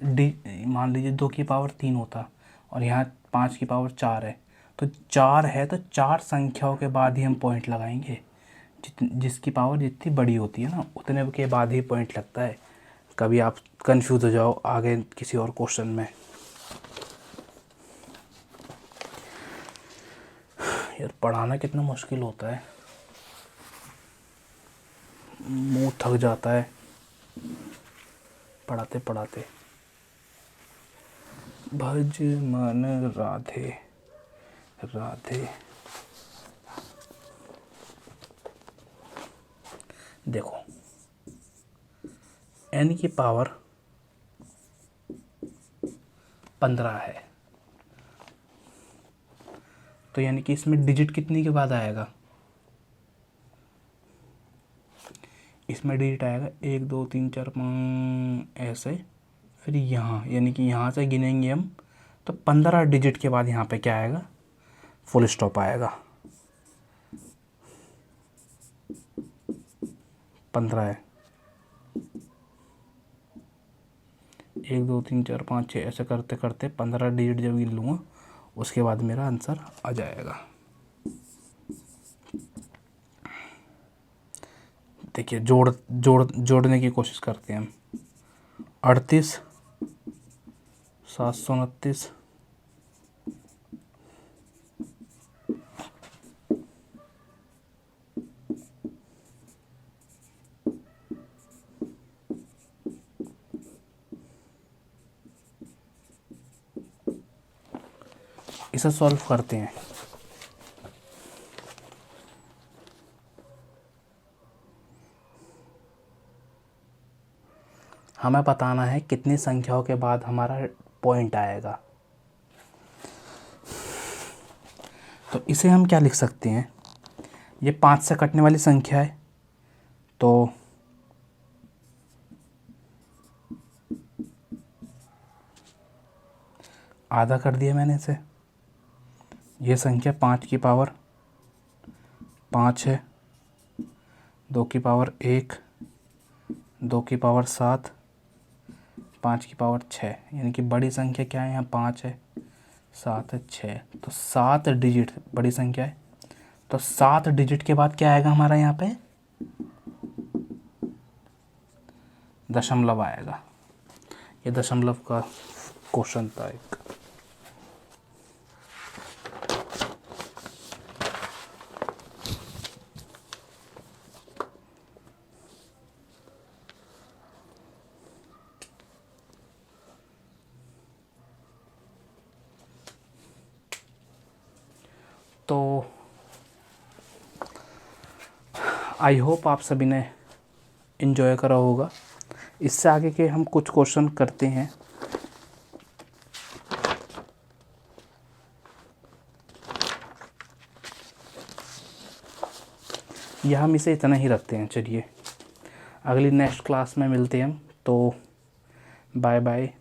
मान लीजिए 2 की पावर 3 होता और यहाँ 5 की पावर 4 है, तो 4 है तो 4 संख्याओं के बाद ही हम पॉइंट लगाएंगे। जिसकी पावर जितनी बड़ी होती है ना उतने के बाद ही पॉइंट लगता है। कभी आप कंफ्यूज हो जाओ आगे किसी और क्वेश्चन में। यार पढ़ाना कितना मुश्किल होता है, मुंह थक जाता है पढ़ाते पढ़ाते। भज मन राधे राधे। देखो n की पावर 15 है, तो यानी कि इसमें डिजिट कितने के बाद आएगा? इसमें डिजिट आएगा 1 2 3 4 5 ऐसे, फिर यहाँ यानी कि यहाँ से गिनेंगे हम तो 15 डिजिट के बाद यहाँ पे क्या आएगा? फुल स्टॉप आएगा। 15 है, 1 2 3 4 5 6 ऐसे करते करते 15 डिजिट जब गिन लूँगा उसके बाद मेरा आंसर आ जाएगा। देखिए जोड़ने की कोशिश करते हैं हम। 38 729 इसे सॉल्व करते हैं। हमें बताना है कितनी संख्याओं के बाद हमारा पॉइंट आएगा। तो इसे हम क्या लिख सकते हैं? ये 5 से कटने वाली संख्या है तो आधा कर दिया मैंने इसे। ये संख्या 5 की पावर 5 है, 2 की पावर 1, 2 की पावर 7, 5 की पावर 6, यानी कि बड़ी संख्या क्या है? यहाँ 5 है, 7 है, 6, तो 7 डिजिट बड़ी संख्या है। तो 7 डिजिट के बाद क्या आएगा हमारा? यहाँ पे दशमलव आएगा। ये दशमलव का क्वेश्चन था एक। तो आई होप आप सभी ने इन्जॉय करा होगा। इससे आगे के हम कुछ क्वेश्चन करते हैं। या हम इसे इतना ही रखते हैं। चलिए अगली नेक्स्ट क्लास में मिलते हैं हम। तो बाय बाय।